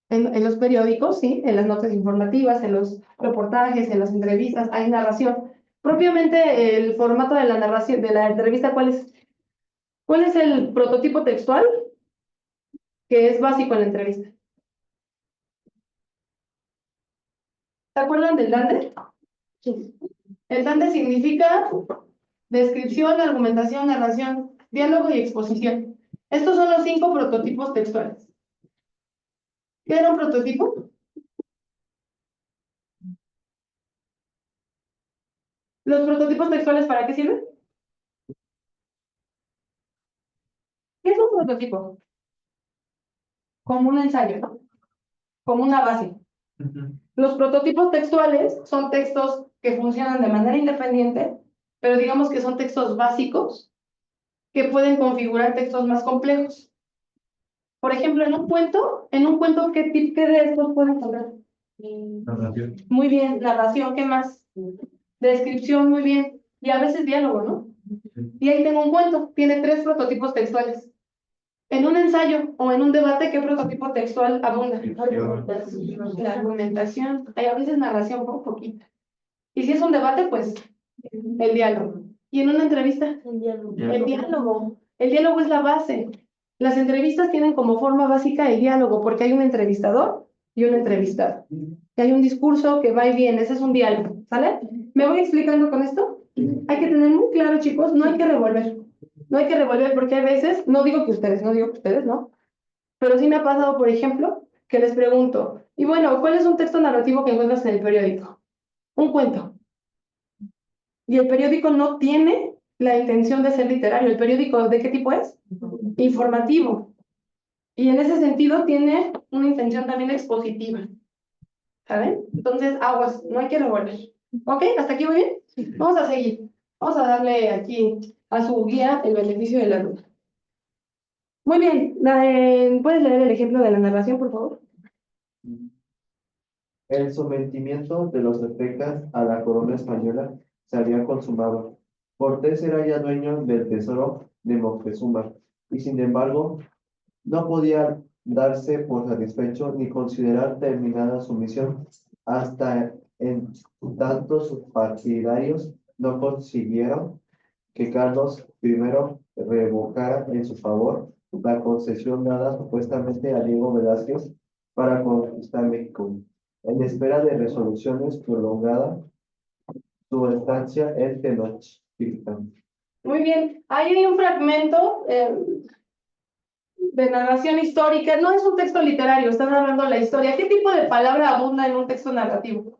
En los periódicos, sí, en las notas informativas, en los reportajes, en las entrevistas, hay narración. Propiamente el formato de la narración, de la entrevista, ¿cuál es? ¿Cuál es el prototipo textual que es básico en la entrevista? ¿Se acuerdan del DANDE? Sí. El DANDE significa descripción, argumentación, narración, diálogo y exposición. Estos son los 5 prototipos textuales. ¿Qué era un prototipo? ¿Los prototipos textuales para qué sirven? ¿Qué es un prototipo? Como un ensayo, ¿no? Como una base. Los prototipos textuales son textos que funcionan de manera independiente, pero digamos que son textos básicos que pueden configurar textos más complejos. Por ejemplo, en un cuento, ¿qué de estos pueden encontrar? Narración. Muy bien, narración, ¿qué más? Descripción, muy bien. Y a veces diálogo, ¿no? Y ahí tengo un cuento, tiene 3 prototipos textuales. En un ensayo o en un debate, ¿qué prototipo textual abunda? La argumentación. Hay a veces narración, un poquito. Y si es un debate, pues el diálogo. ¿Y en una entrevista? El diálogo. El diálogo es la base. Las entrevistas tienen como forma básica el diálogo, porque hay un entrevistador y un entrevistado. Y hay un discurso que va y viene, ese es un diálogo, ¿sale? ¿Me voy explicando con esto? Hay que tener muy claro, chicos, no hay que revolver. No hay que revolver porque hay veces, no digo que ustedes, ¿no? Pero sí me ha pasado, por ejemplo, que les pregunto, y bueno, ¿cuál es un texto narrativo que encuentras en el periódico? Un cuento. Y el periódico no tiene la intención de ser literario. ¿El periódico de qué tipo es? Informativo. Y en ese sentido tiene una intención también expositiva. ¿Saben? Entonces, aguas, no hay que revolver. ¿Ok? ¿Hasta aquí muy bien? Vamos a seguir. Vamos a darle aquí a su guía el beneficio de la duda. Muy bien. ¿Puedes leer el ejemplo de la narración, por favor? El sometimiento de los aztecas a la corona española se había consumado. Cortés era ya dueño del tesoro de Moctezuma, y sin embargo, no podía darse por satisfecho ni considerar terminada su misión hasta en tanto sus partidarios no consiguieron que Carlos I revocara en su favor la concesión dada supuestamente a Diego Velázquez para conquistar México. En espera de resoluciones prolongadas, su estancia en Tenochtitlan. Muy bien, ahí hay un fragmento de narración histórica. No es un texto literario, está narrando la historia. ¿Qué tipo de palabra abunda en un texto narrativo?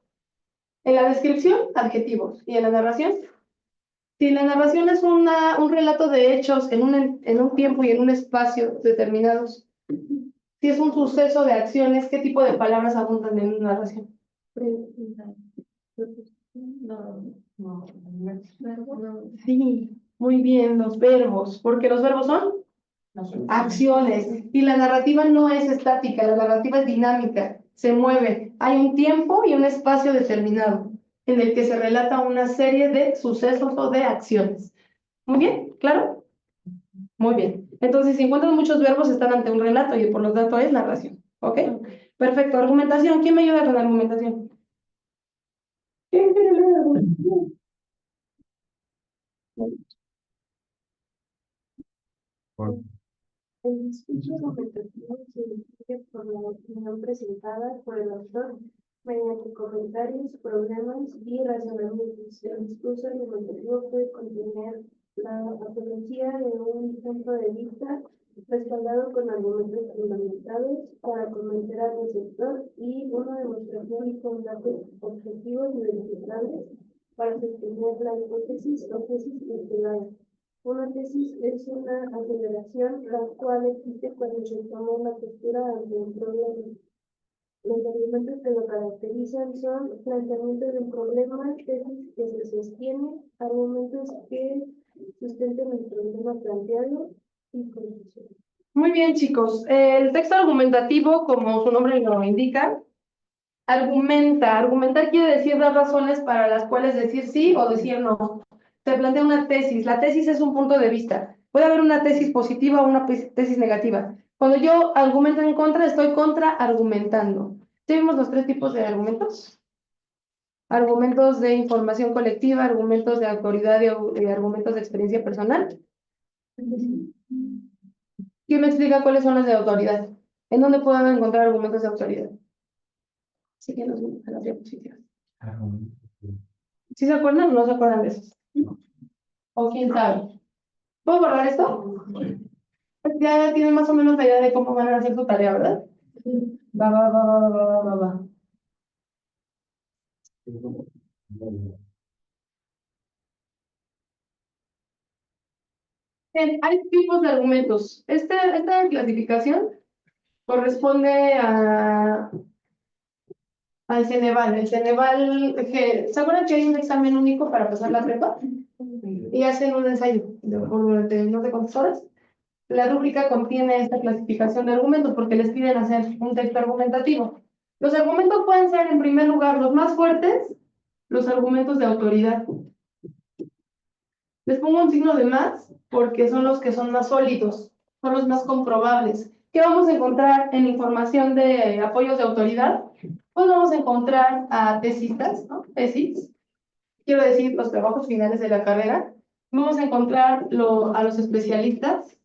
En la descripción, adjetivos. ¿Y en la narración? Si la narración es un relato de hechos en un tiempo y en un espacio determinados, si es un suceso de acciones, ¿qué tipo de palabras abundan en una narración? Sí, muy bien, los verbos, porque los verbos son acciones, y la narrativa no es estática, la narrativa es dinámica, se mueve, hay un tiempo y un espacio determinado en el que se relata una serie de sucesos o de acciones. Muy bien, ¿claro? Muy bien. Entonces, si encuentran muchos verbos, están ante un relato y por lo tanto es narración. ¿Ok? Perfecto. Argumentación. ¿Quién me ayuda con la argumentación? ¿Quién quiere leer argumentación? El discurso argumentativo se distingue por la opinión presentada por el autor mediante comentarios, problemas y razonamientos. El discurso argumentativo puede contener la apología de un punto de vista respaldado con argumentos fundamentados para convencer al receptor y una demostración con datos objetivos y verificables para sostener la hipótesis o tesis postulada. Una tesis es una aseveración la cual existe cuando se toma una postura ante un problema. Los argumentos que lo caracterizan son planteamientos de un problema, tesis que se sostiene, argumentos que sustenten el problema planteado y conclusión. Muy bien, chicos. El texto argumentativo, como su nombre lo indica, argumenta. Argumentar quiere decir dar razones para las cuales decir sí o decir no. Se plantea una tesis. La tesis es un punto de vista. Puede haber una tesis positiva o una tesis negativa. Cuando yo argumento en contra, estoy contraargumentando. ¿Sí vimos los tres tipos de argumentos? Argumentos de información colectiva, argumentos de autoridad y argumentos de experiencia personal. ¿Quién me explica cuáles son los de autoridad? ¿En dónde puedo encontrar argumentos de autoridad? Sí, que los a las diapositivas. ¿Sí se acuerdan o no se acuerdan de esos? ¿O quién sabe? ¿Puedo borrar esto? Pues ya tienen más o menos la idea de cómo van a hacer su tarea, ¿verdad? Va. Bien, hay tipos de argumentos. Esta clasificación corresponde al Ceneval. El Ceneval, ¿se acuerdan que hay un examen único para pasar la prepa? Y hacen un ensayo de no sé cuántas horas. La rúbrica contiene esta clasificación de argumentos porque les piden hacer un texto argumentativo. Los argumentos pueden ser, en primer lugar, los más fuertes, los argumentos de autoridad. Les pongo un signo de más porque son los que son más sólidos, son los más comprobables. ¿Qué vamos a encontrar en información de apoyos de autoridad? Pues vamos a encontrar a tesistas, ¿no? Tesis, quiero decir, los trabajos finales de la carrera. Vamos a encontrar a los especialistas,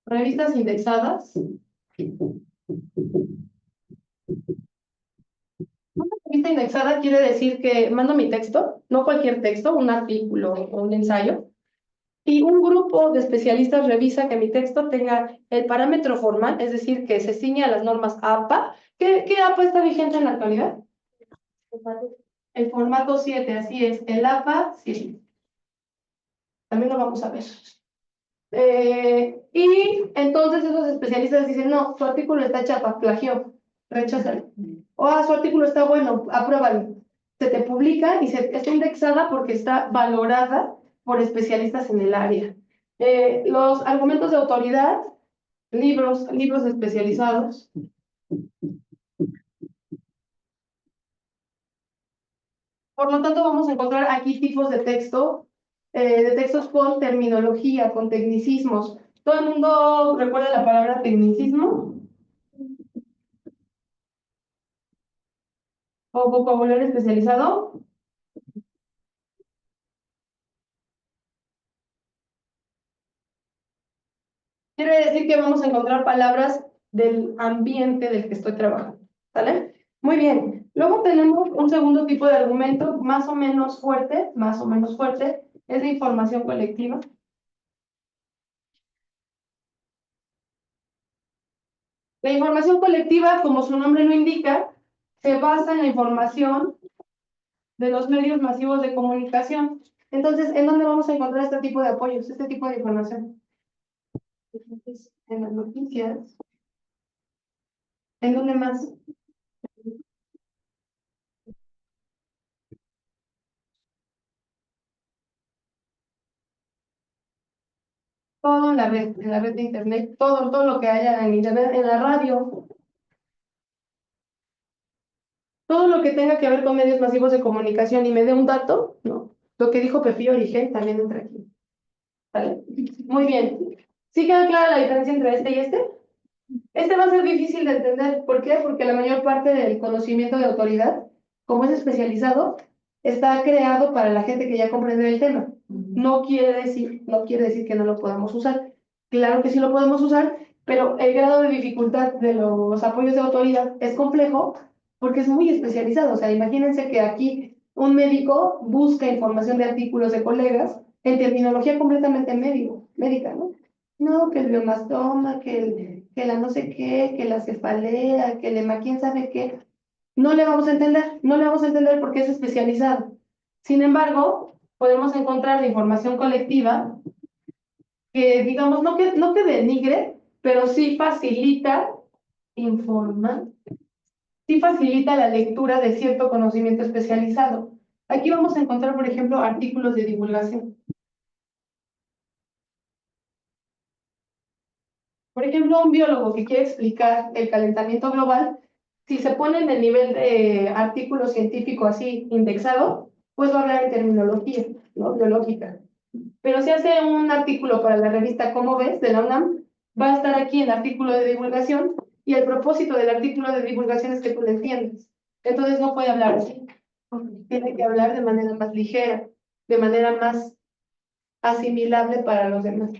revistas indexadas. Una revista indexada quiere decir que mando mi texto, no cualquier texto, un artículo o un ensayo, y un grupo de especialistas revisa que mi texto tenga el parámetro formal, es decir, que se ciña a las normas APA. ¿Qué APA está vigente en la actualidad? El formato 7, así es, el APA 7. También lo vamos a ver. Y entonces esos especialistas dicen, no, su artículo está chapa, plagió, recházalo. O su artículo está bueno, apruébalo. Se te publica y está indexada porque está valorada por especialistas en el área. Los argumentos de autoridad, libros especializados. Por lo tanto, vamos a encontrar aquí tipos de textos con terminología, con tecnicismos. ¿Todo el mundo recuerda la palabra tecnicismo? ¿O vocabulario especializado? Quiere decir que vamos a encontrar palabras del ambiente del que estoy trabajando, ¿sale? Muy bien. Luego tenemos un segundo tipo de argumento, más o menos fuerte, es la información colectiva. La información colectiva, como su nombre lo indica, se basa en la información de los medios masivos de comunicación. Entonces, ¿en dónde vamos a encontrar este tipo de apoyos, este tipo de información? En las noticias. ¿En dónde más? Todo en la red de internet, todo lo que haya en internet, en la radio, todo lo que tenga que ver con medios masivos de comunicación y me dé un dato, ¿no? Lo que dijo Pepillo Origel también entra aquí. ¿Vale? Muy bien. ¿Sí queda clara la diferencia entre este y este? Este va a ser difícil de entender. ¿Por qué? Porque la mayor parte del conocimiento de autoridad, como es especializado, está creado para la gente que ya comprende el tema. No quiere decir que no lo podamos usar. Claro que sí lo podemos usar, pero el grado de dificultad de los apoyos de autoridad es complejo porque es muy especializado. O sea, imagínense que aquí un médico busca información de artículos de colegas en terminología completamente médica, ¿no? No, que el biomastoma, que la no sé qué, que la cefalea, que el quién sabe qué. No le vamos a entender, no le vamos a entender porque es especializado. Sin embargo, podemos encontrar la información colectiva que, digamos, no que denigre, pero informa, sí facilita la lectura de cierto conocimiento especializado. Aquí vamos a encontrar, por ejemplo, artículos de divulgación. Por ejemplo, un biólogo que quiere explicar el calentamiento global, si se pone en el nivel de artículo científico así indexado, pues va a hablar en terminología, ¿no? Biológica. Pero si hace un artículo para la revista ¿Cómo ves? De la UNAM, va a estar aquí en artículo de divulgación y el propósito del artículo de divulgación es que tú lo entiendas. Entonces no puede hablar así. Tiene que hablar de manera más ligera, de manera más asimilable para los demás.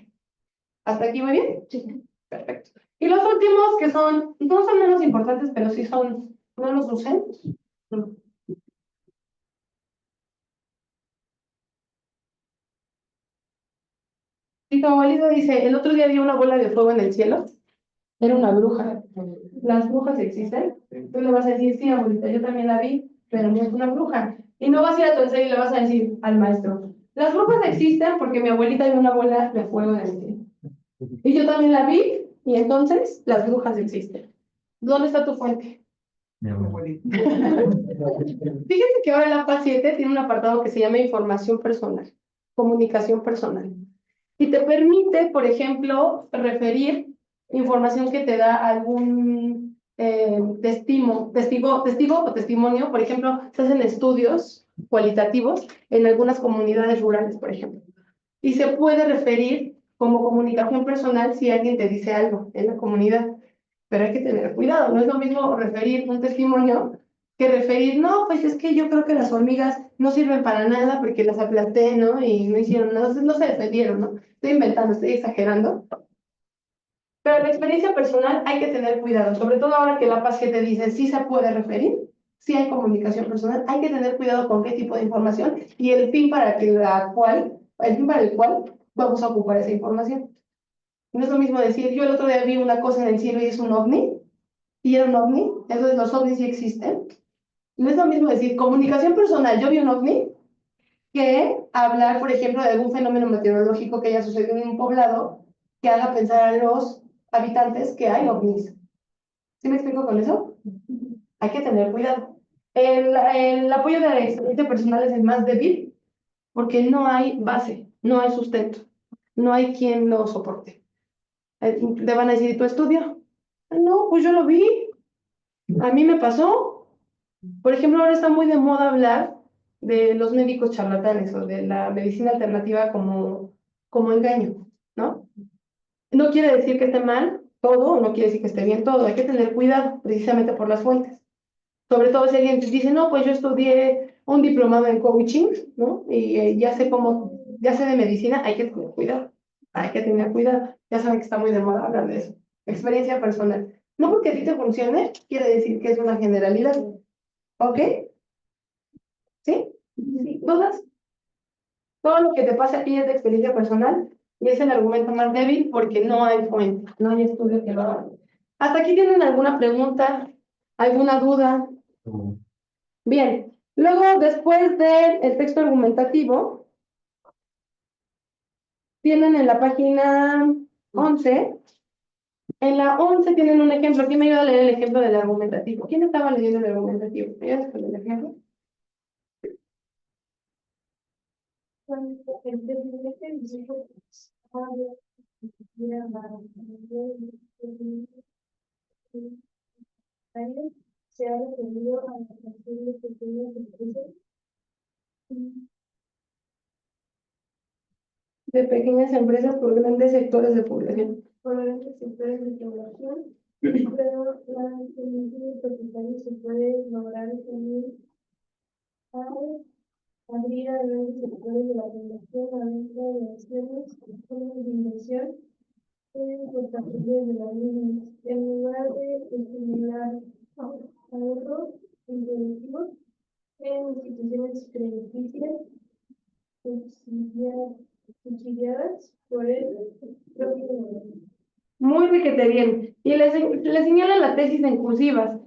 ¿Hasta aquí muy bien? Sí. Perfecto. Y los últimos que no son menos importantes, pero sí no los usemos. Y tu abuelito dice, el otro día vi una bola de fuego en el cielo. Era una bruja. ¿Las brujas existen? Tú le vas a decir, sí, abuelita, yo también la vi, pero no es una bruja. Y no vas a ir a tu enseño y le vas a decir al maestro, las brujas existen porque mi abuelita vio una bola de fuego en el cielo. Y yo también la vi, y entonces las brujas existen. ¿Dónde está tu fuente? Mi abuelita. Fíjense que ahora la APA 7 tiene un apartado que se llama información personal, comunicación personal. Y te permite, por ejemplo, referir información que te da algún testigo o testimonio. Por ejemplo, se hacen estudios cualitativos en algunas comunidades rurales, por ejemplo. Y se puede referir como comunicación personal si alguien te dice algo en la comunidad. Pero hay que tener cuidado, no es lo mismo referir un testimonio que referir, no, pues es que yo creo que las hormigas no sirven para nada porque las aplasté, ¿no? Y no hicieron nada, no se defendieron, ¿no? Estoy inventando, estoy exagerando. Pero la experiencia personal hay que tener cuidado, sobre todo ahora que la PAS te dice sí se puede referir, sí hay comunicación personal, hay que tener cuidado con qué tipo de información y el fin para el cual vamos a ocupar esa información. No es lo mismo decir, yo el otro día vi una cosa en el cielo y es un ovni, y era un ovni, entonces los ovnis sí existen. No es lo mismo decir comunicación personal, yo vi un ovni, que hablar, por ejemplo, de algún fenómeno meteorológico que haya sucedido en un poblado que haga pensar a los habitantes que hay ovnis. ¿Sí me explico con eso? Hay que tener cuidado. El apoyo de la experiencia personal es el más débil porque no hay base, no hay sustento, no hay quien lo soporte. Te van a decir, ¿y tu estudio? No, pues yo lo vi, a mí me pasó. Por ejemplo, ahora está muy de moda hablar de los médicos charlatanes o de la medicina alternativa como engaño, ¿no? No quiere decir que esté mal todo, o no quiere decir que esté bien todo. Hay que tener cuidado precisamente por las fuentes. Sobre todo si alguien dice, no, pues yo estudié un diplomado en coaching, ¿no? Y ya sé ya sé de medicina, hay que tener cuidado. Hay que tener cuidado. Ya saben que está muy de moda hablar de eso. Experiencia personal. No porque a ti te funcione, quiere decir que es una generalidad. ¿Ok? ¿Sí? ¿Dudas? Todo lo que te pasa aquí es de experiencia personal y es el argumento más débil porque no hay fuente, no hay estudio que lo haga. ¿Hasta aquí tienen alguna pregunta, alguna duda? Bien, luego después del texto argumentativo, tienen en la página 11, en la 11 tienen un ejemplo. ¿Quién me ayuda a leer el ejemplo del argumentativo? ¿Quién estaba leyendo el argumentativo? ¿Me ayudas con el ejemplo? Se ha referido a la creación de pequeñas empresas De pequeñas empresas por grandes sectores de población. por grandes sectores de población, pero la experiencia de propietarios se puede lograr también al abrir a grandes sectores de la población la venta de acciones y formas de inversión en portafolios de las mismas, en lugar de estimular ahorros improductivos en instituciones crediticias subsidiadas por el propio gobierno. Muy requete bien. Y les señala la tesis en cursivas.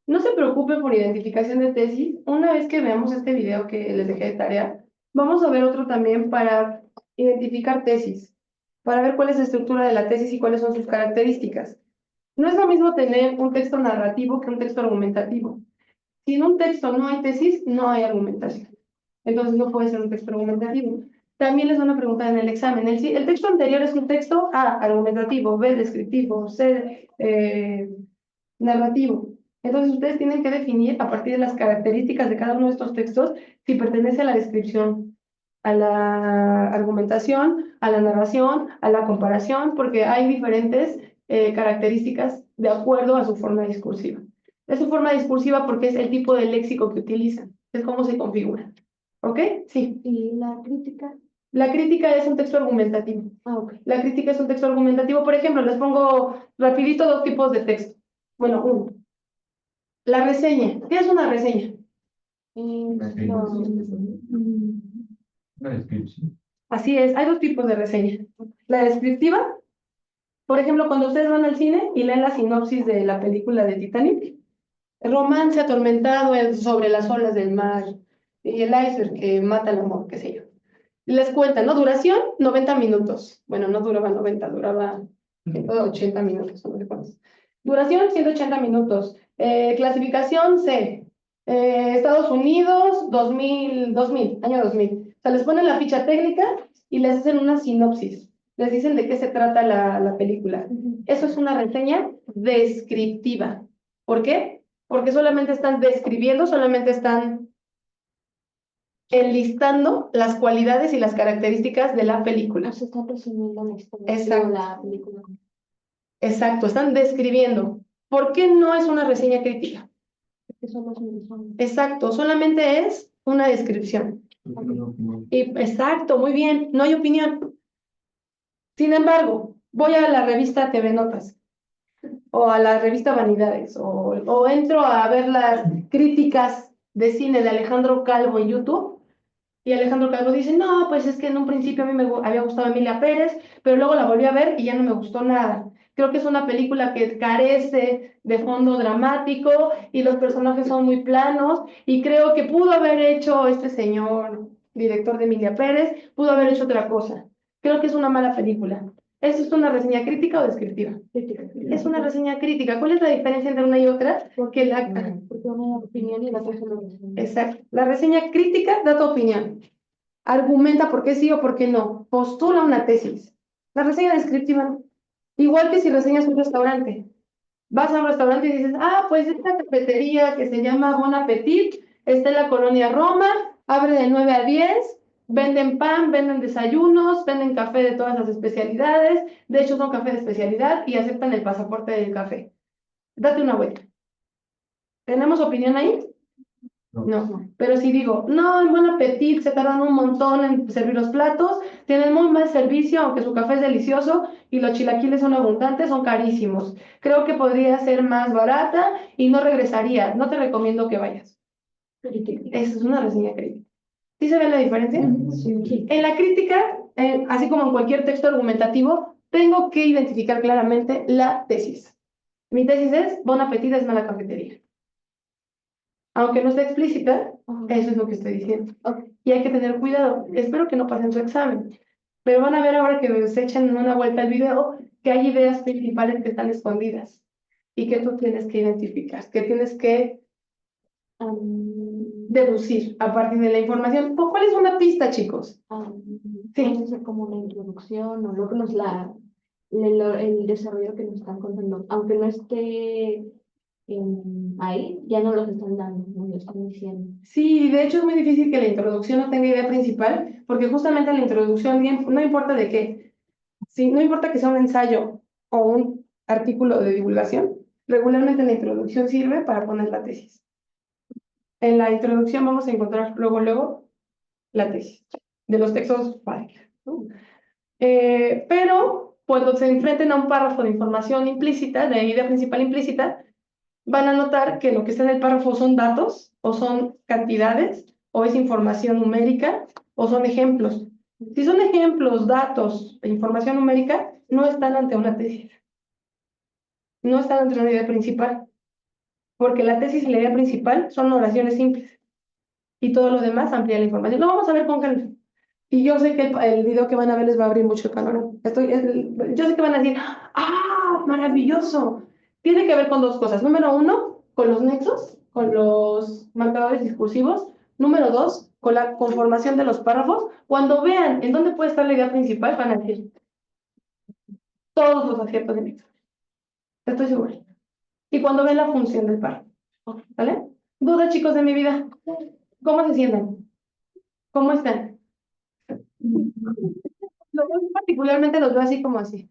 No se preocupen por identificación de tesis. Una vez que veamos este video que les dejé de tarea, vamos a ver otro también para identificar tesis, para ver cuál es la estructura de la tesis y cuáles son sus características. No es lo mismo tener un texto narrativo que un texto argumentativo. Si en un texto no hay tesis, no hay argumentación. Entonces no puede ser un texto argumentativo. También les van a preguntar en el examen. El texto anterior es un texto A, argumentativo, B, descriptivo, C, narrativo. Entonces ustedes tienen que definir a partir de las características de cada uno de estos textos si pertenece a la descripción, a la argumentación, a la narración, a la comparación, porque hay diferentes características de acuerdo a su forma discursiva. Es su forma discursiva porque es el tipo de léxico que utilizan, es cómo se configura. ¿Ok? Sí. ¿Y la crítica? La crítica es un texto argumentativo. Ok. La crítica es un texto argumentativo. Por ejemplo, les pongo rapidito dos tipos de texto. Bueno, uno. La reseña. ¿Qué es una reseña? Una descripción. Así es, hay dos tipos de reseña. La descriptiva, por ejemplo, cuando ustedes van al cine y leen la sinopsis de la película de Titanic, romance atormentado sobre las olas del mar y el iceberg que mata el amor, qué sé yo. Les cuentan, ¿no? Duración, 90 minutos. Bueno, no duraba 90, duraba 180 minutos, no sé cuántos. Duración, 180 minutos. Clasificación C. Estados Unidos, 2000, año 2000. O sea, les ponen la ficha técnica y les hacen una sinopsis. Les dicen de qué se trata la película. Eso es una reseña descriptiva. ¿Por qué? Porque solamente están describiendo, solamente están enlistando las cualidades y las características de la película. Se está resumiendo la historia Exacto. de la película. Exacto, están describiendo. ¿Por qué no es una reseña crítica? Que son los mismos. Exacto, solamente es una descripción. Exacto, muy bien, no hay opinión. Sin embargo, voy a la revista TV Notas o a la revista Vanidades o entro a ver las críticas de cine de Alejandro Calvo en YouTube y Alejandro Calvo dice, no, pues es que en un principio a mí me había gustado Emilia Pérez, pero luego la volví a ver y ya no me gustó nada. Creo que es una película que carece de fondo dramático y los personajes son muy planos y creo que pudo haber hecho este señor director de Emilia Pérez, pudo haber hecho otra cosa. Creo que es una mala película. ¿Eso es una reseña crítica o descriptiva? Crítica. Es una reseña crítica. ¿Cuál es la diferencia entre una y otra? Porque Porque una opinión y la otra es una reseña. Exacto. La reseña crítica da tu opinión. Argumenta por qué sí o por qué no. Postula una tesis. La reseña descriptiva no. Igual que si reseñas un restaurante. Vas a un restaurante y dices, ah, pues esta cafetería que se llama Bon Appetit está en la colonia Roma, abre de 9 a 10, Venden pan, venden desayunos, venden café de todas las especialidades. De hecho, son café de especialidad y aceptan el pasaporte del café. Date una vuelta. ¿Tenemos opinión ahí? No. Pero si digo, no, en Buen Appetit se tardan un montón en servir los platos, tienen muy mal servicio, aunque su café es delicioso y los chilaquiles son abundantes, son carísimos. Creo que podría ser más barata y no regresaría. No te recomiendo que vayas. Esa es una reseña crítica. ¿Sí se ve la diferencia? Sí. En la crítica, así como en cualquier texto argumentativo, tengo que identificar claramente la tesis. Mi tesis es, Bon Appetit es mala cafetería. Aunque no esté explícita, eso es lo que estoy diciendo. Y hay que tener cuidado. Espero que no pasen su examen. Pero van a ver ahora que se echen una vuelta al video que hay ideas principales que están escondidas y que tú tienes que identificar, que tienes que deducir a partir de la información. ¿Cuál es una pista, chicos? Sí. Puede ser como una introducción o lo que nos el desarrollo que nos están contando, aunque no esté ahí, ya no los están dando, no lo están diciendo. Sí, de hecho es muy difícil que la introducción no tenga idea principal, porque justamente la introducción, no importa de qué, sí, no importa que sea un ensayo o un artículo de divulgación, regularmente la introducción sirve para poner la tesis. En la introducción vamos a encontrar luego la tesis de los textos básicos, ¿no? Pero cuando se enfrenten a un párrafo de información implícita, de idea principal implícita, van a notar que lo que está en el párrafo son datos, o son cantidades, o es información numérica, o son ejemplos. Si son ejemplos, datos e información numérica, no están ante una tesis. No están ante una idea principal. Porque la tesis y la idea principal son oraciones simples. Y todo lo demás amplía la información. Lo vamos a ver con calma. Y yo sé que el video que van a ver les va a abrir mucho el panorama. Yo sé que van a decir, ¡ah, maravilloso! Tiene que ver con dos cosas. Número uno, con los nexos, con los marcadores discursivos. Número dos, con la conformación de los párrafos. Cuando vean en dónde puede estar la idea principal, van a decir todos los aciertos de nexo. Estoy segura. Y cuando vean la función del párrafo. ¿Vale? ¿Dudas, chicos, de mi vida? ¿Cómo se sienten? ¿Cómo están? Particularmente los veo así como así.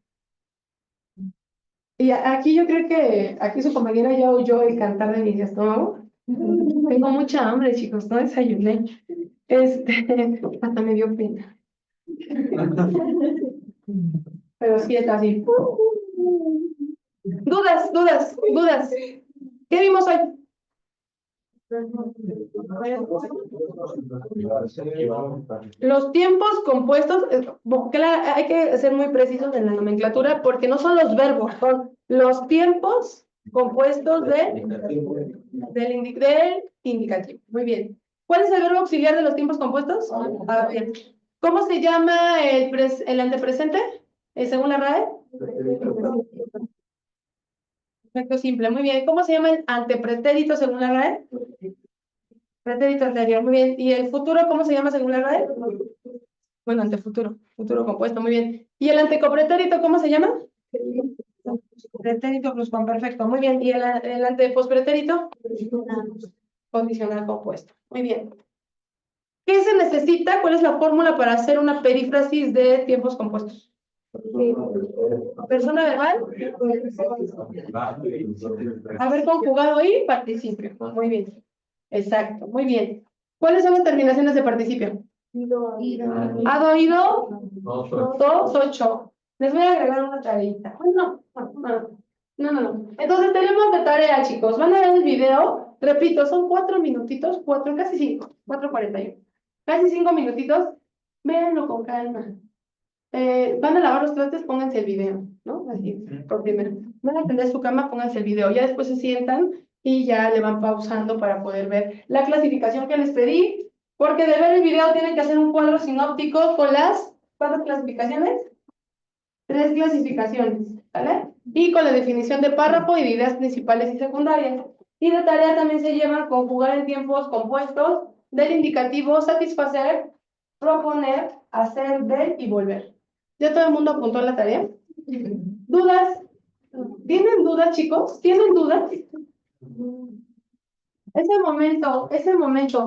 Y aquí yo creo que aquí su compañera ya oyó el cantar de mis estómagos. Tengo mucha hambre, chicos, no desayuné. Hasta me dio pena. Pero sí está así. Dudas. ¿Qué vimos hoy? Los tiempos compuestos, hay que ser muy precisos en la nomenclatura porque no son los verbos, son los tiempos compuestos del indicativo. Muy bien. ¿Cuál es el verbo auxiliar de los tiempos compuestos? A ver. ¿Cómo se llama el antepresente? Según la RAE. Perfecto, simple, muy bien. ¿Cómo se llama el antepretérito según la RAE? Pretérito anterior, muy bien. ¿Y el futuro cómo se llama según la RAE? Bueno, antefuturo, futuro compuesto, muy bien. ¿Y el antecopretérito cómo se llama? Pretérito pluscuamperfecto, muy bien. ¿Y el antepospretérito? Condicional compuesto, muy bien. ¿Qué se necesita? ¿Cuál es la fórmula para hacer una perífrasis de tiempos compuestos? Persona verbal. Haber conjugado y participio. Muy bien. Exacto, muy bien. ¿Cuáles son las terminaciones de participio? ¿Ha oído? 2, 8. Les voy a agregar una tareita. No. Entonces tenemos de tarea, chicos. Van a ver el video. Repito, son 4 minutitos, casi 5, 4:41. Casi 5 minutitos. Véanlo con calma. Van a lavar los trastes, pónganse el video, ¿no? Así, por primero. Van a atender su cama, pónganse el video. Ya después se sientan y ya le van pausando para poder ver la clasificación que les pedí. Porque de ver el video tienen que hacer un cuadro sinóptico con ¿cuántas clasificaciones? 3 clasificaciones, ¿vale? Y con la definición de párrafo y de ideas principales y secundarias. Y de tarea también se llevan conjugar en tiempos compuestos del indicativo satisfacer, proponer, hacer, ver y volver. ¿Ya todo el mundo apuntó la tarea? ¿Dudas? ¿Tienen dudas, chicos? ¿Tienen dudas? Ese momento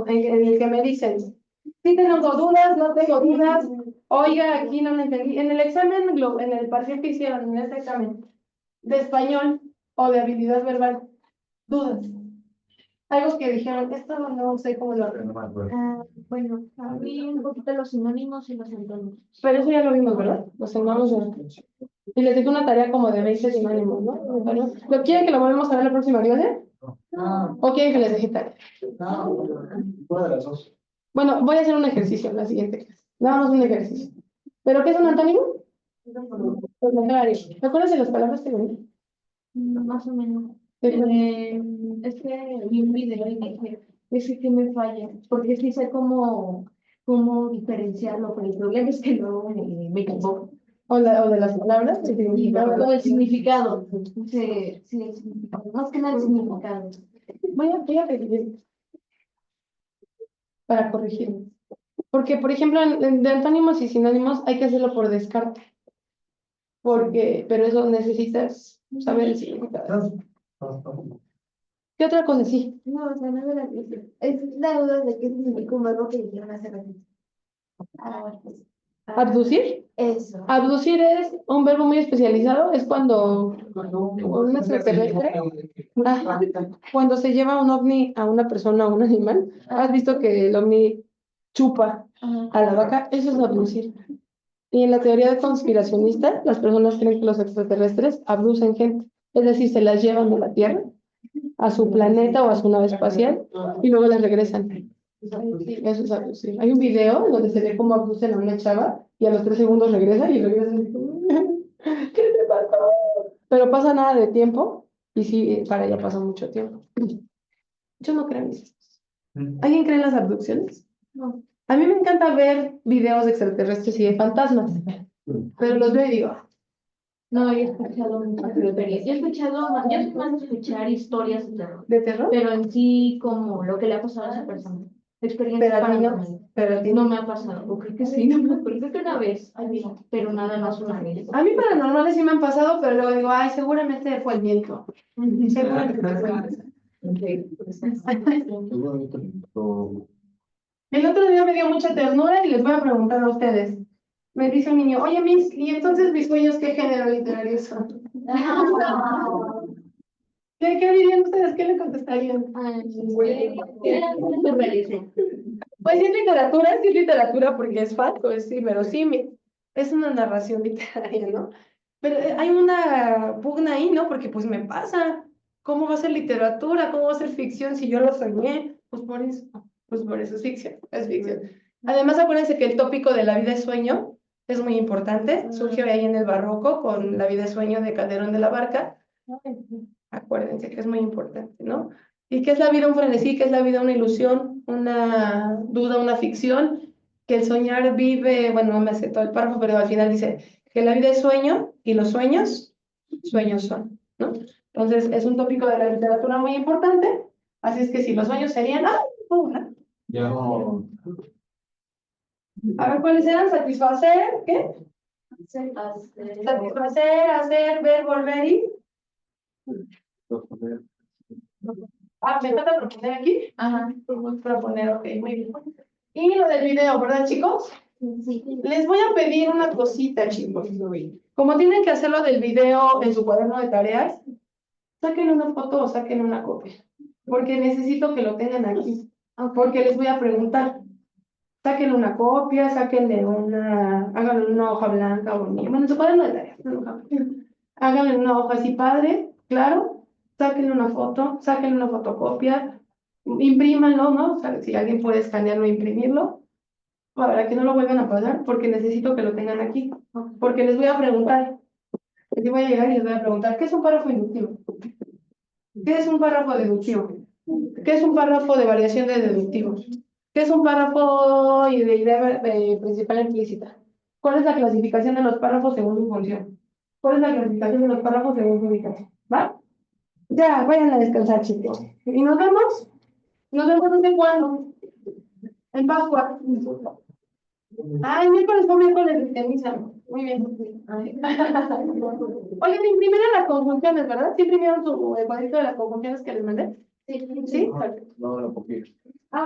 en el que me dicen, Sí tengo dudas, no tengo dudas. Oiga, aquí no me entendí. En el examen, en el parcial que hicieron, en este examen de español o de habilidad verbal, dudas. Algo que dijeron, esto no sé cómo lo Pero no me acuerdo. Bueno, abrí un poquito los sinónimos y los antónimos. Pero eso ya lo vimos, ¿verdad? Los tomamos ya. Y les dejé una tarea como de 20 sinónimos, ¿no? ¿Lo quieren que lo volvemos a ver la próxima clase? No. ¿O quieren que les deje tarea? Una de las dos. Bueno, voy a hacer un ejercicio en la siguiente clase. Nada más un ejercicio. ¿Pero qué es un antónimo? Los contrarios. ¿Te acuerdas de las palabras que leí? Más o menos. Sí. Es que vi un video y dije, es que me falla, porque sí sé cómo diferenciarlo, pero el problema es que luego me equivoco. O de las palabras. El significado. O el significado. Sí, sí, el significado. Más que nada el significado. Voy a pedir para corregir. Porque, por ejemplo, de antónimos y sinónimos hay que hacerlo por descarte. Pero eso necesitas saber el significado. ¿Qué otra cosa sí? No, o sea, no me la es la duda de qué significa un verbo que dijeron hace ratito. Ah, pues, ¿Abducir? eso. Abducir es un verbo muy especializado, es cuando un extraterrestre, ajá, cuando se lleva un ovni a una persona o un animal, has visto que el ovni chupa a la vaca, eso es abducir. Y en la teoría conspiracionista, las personas creen que los extraterrestres abducen gente, es decir, se las llevan de la Tierra a su planeta o a su nave espacial y luego las regresan. Sí, eso es abducir. Hay un video donde se ve cómo abducen a una chava y a los 3 segundos regresa y regresa. ¿Qué te pasó? Pero pasa nada de tiempo y sí, para ella pasa mucho tiempo. Yo no creo en eso. ¿Alguien cree en las abducciones? No. A mí me encanta ver videos de extraterrestres y de fantasmas, pero los veo y digo, No, he escuchado muchas teorías. Yo soy más de escuchar historias de terror, ¿de terror? pero en sí como lo que le ha pasado a esa persona. Experiencias Pero a ti no, paranormales. pero a ti No no. me ha pasado, o creo que sí, no me acuerdo, creo que una vez, pero nada más una vez. A mí paranormales sí me han pasado, pero luego digo, ay, seguramente fue el viento. Seguramente fue. El otro día me dio mucha ternura y les voy a preguntar a ustedes. Me dice un niño, oye, Miss, ¿y entonces mis sueños qué género literario son? ¿Qué dirían ustedes? ¿Qué le contestarían? Pues sí es literatura porque es falso, es inverosímil. Es una narración literaria, ¿no? Pero hay una pugna ahí, ¿no? Porque pues me pasa. ¿Cómo va a ser literatura? ¿Cómo va a ser ficción si yo lo soñé? Pues por eso es ficción, es ficción. Además, acuérdense que el tópico de la vida es sueño es muy importante. Surgió ahí en el barroco con la vida es sueño de Calderón de la Barca. Acuérdense que es muy importante, ¿no? ¿Y qué es la vida? Un frenesí, ¿qué es la vida? Una ilusión, una duda, una ficción, que el soñar vive, bueno, no me sé todo el párrafo, pero al final dice que la vida es sueño y los sueños, sueños son, ¿no? Entonces, es un tópico de la literatura muy importante, así es que si los sueños serían, una. Ya no. A ver, ¿cuáles eran? Satisfacer, ¿qué? Satisfacer, hacer, ver, volver y... me falta proponer aquí. Ajá, proponer, ok, muy bien. Y lo del video, ¿verdad, chicos? Sí. Les voy a pedir una cosita, chicos. Como tienen que hacerlo del video en su cuaderno de tareas, saquen una foto o saquen una copia. Porque necesito que lo tengan aquí. Porque les voy a preguntar. Saquen una copia, háganlo en una hoja blanca bonita. Bueno, en su cuaderno de tareas. Háganlo en una hoja así padre, claro. Sáquenle una foto, sáquenle una fotocopia, imprímanlo, ¿no? O sea, si alguien puede escanearlo e imprimirlo, para que no lo vuelvan a pasar, porque necesito que lo tengan aquí. Porque les voy a preguntar, aquí voy a llegar y les voy a preguntar, ¿qué es un párrafo inductivo? ¿Qué es un párrafo deductivo? ¿Qué es un párrafo de variación de deductivos? ¿Qué es un párrafo de idea principal implícita? ¿Cuál es la clasificación de los párrafos según su función? ¿Cuál es la clasificación de los párrafos según su ubicación? ¿Va? Ya, vayan a descansar, chicos. Y nos vemos. Nos vemos no sé cuándo. En Pascua. Ay, miércoles fue miércoles de misa. Muy bien. Oigan, imprimieron las conjunciones, ¿verdad? ¿Sí imprimieron su cuadrito de las conjunciones que les mandé? Sí. ¿Sí? No, lo copié.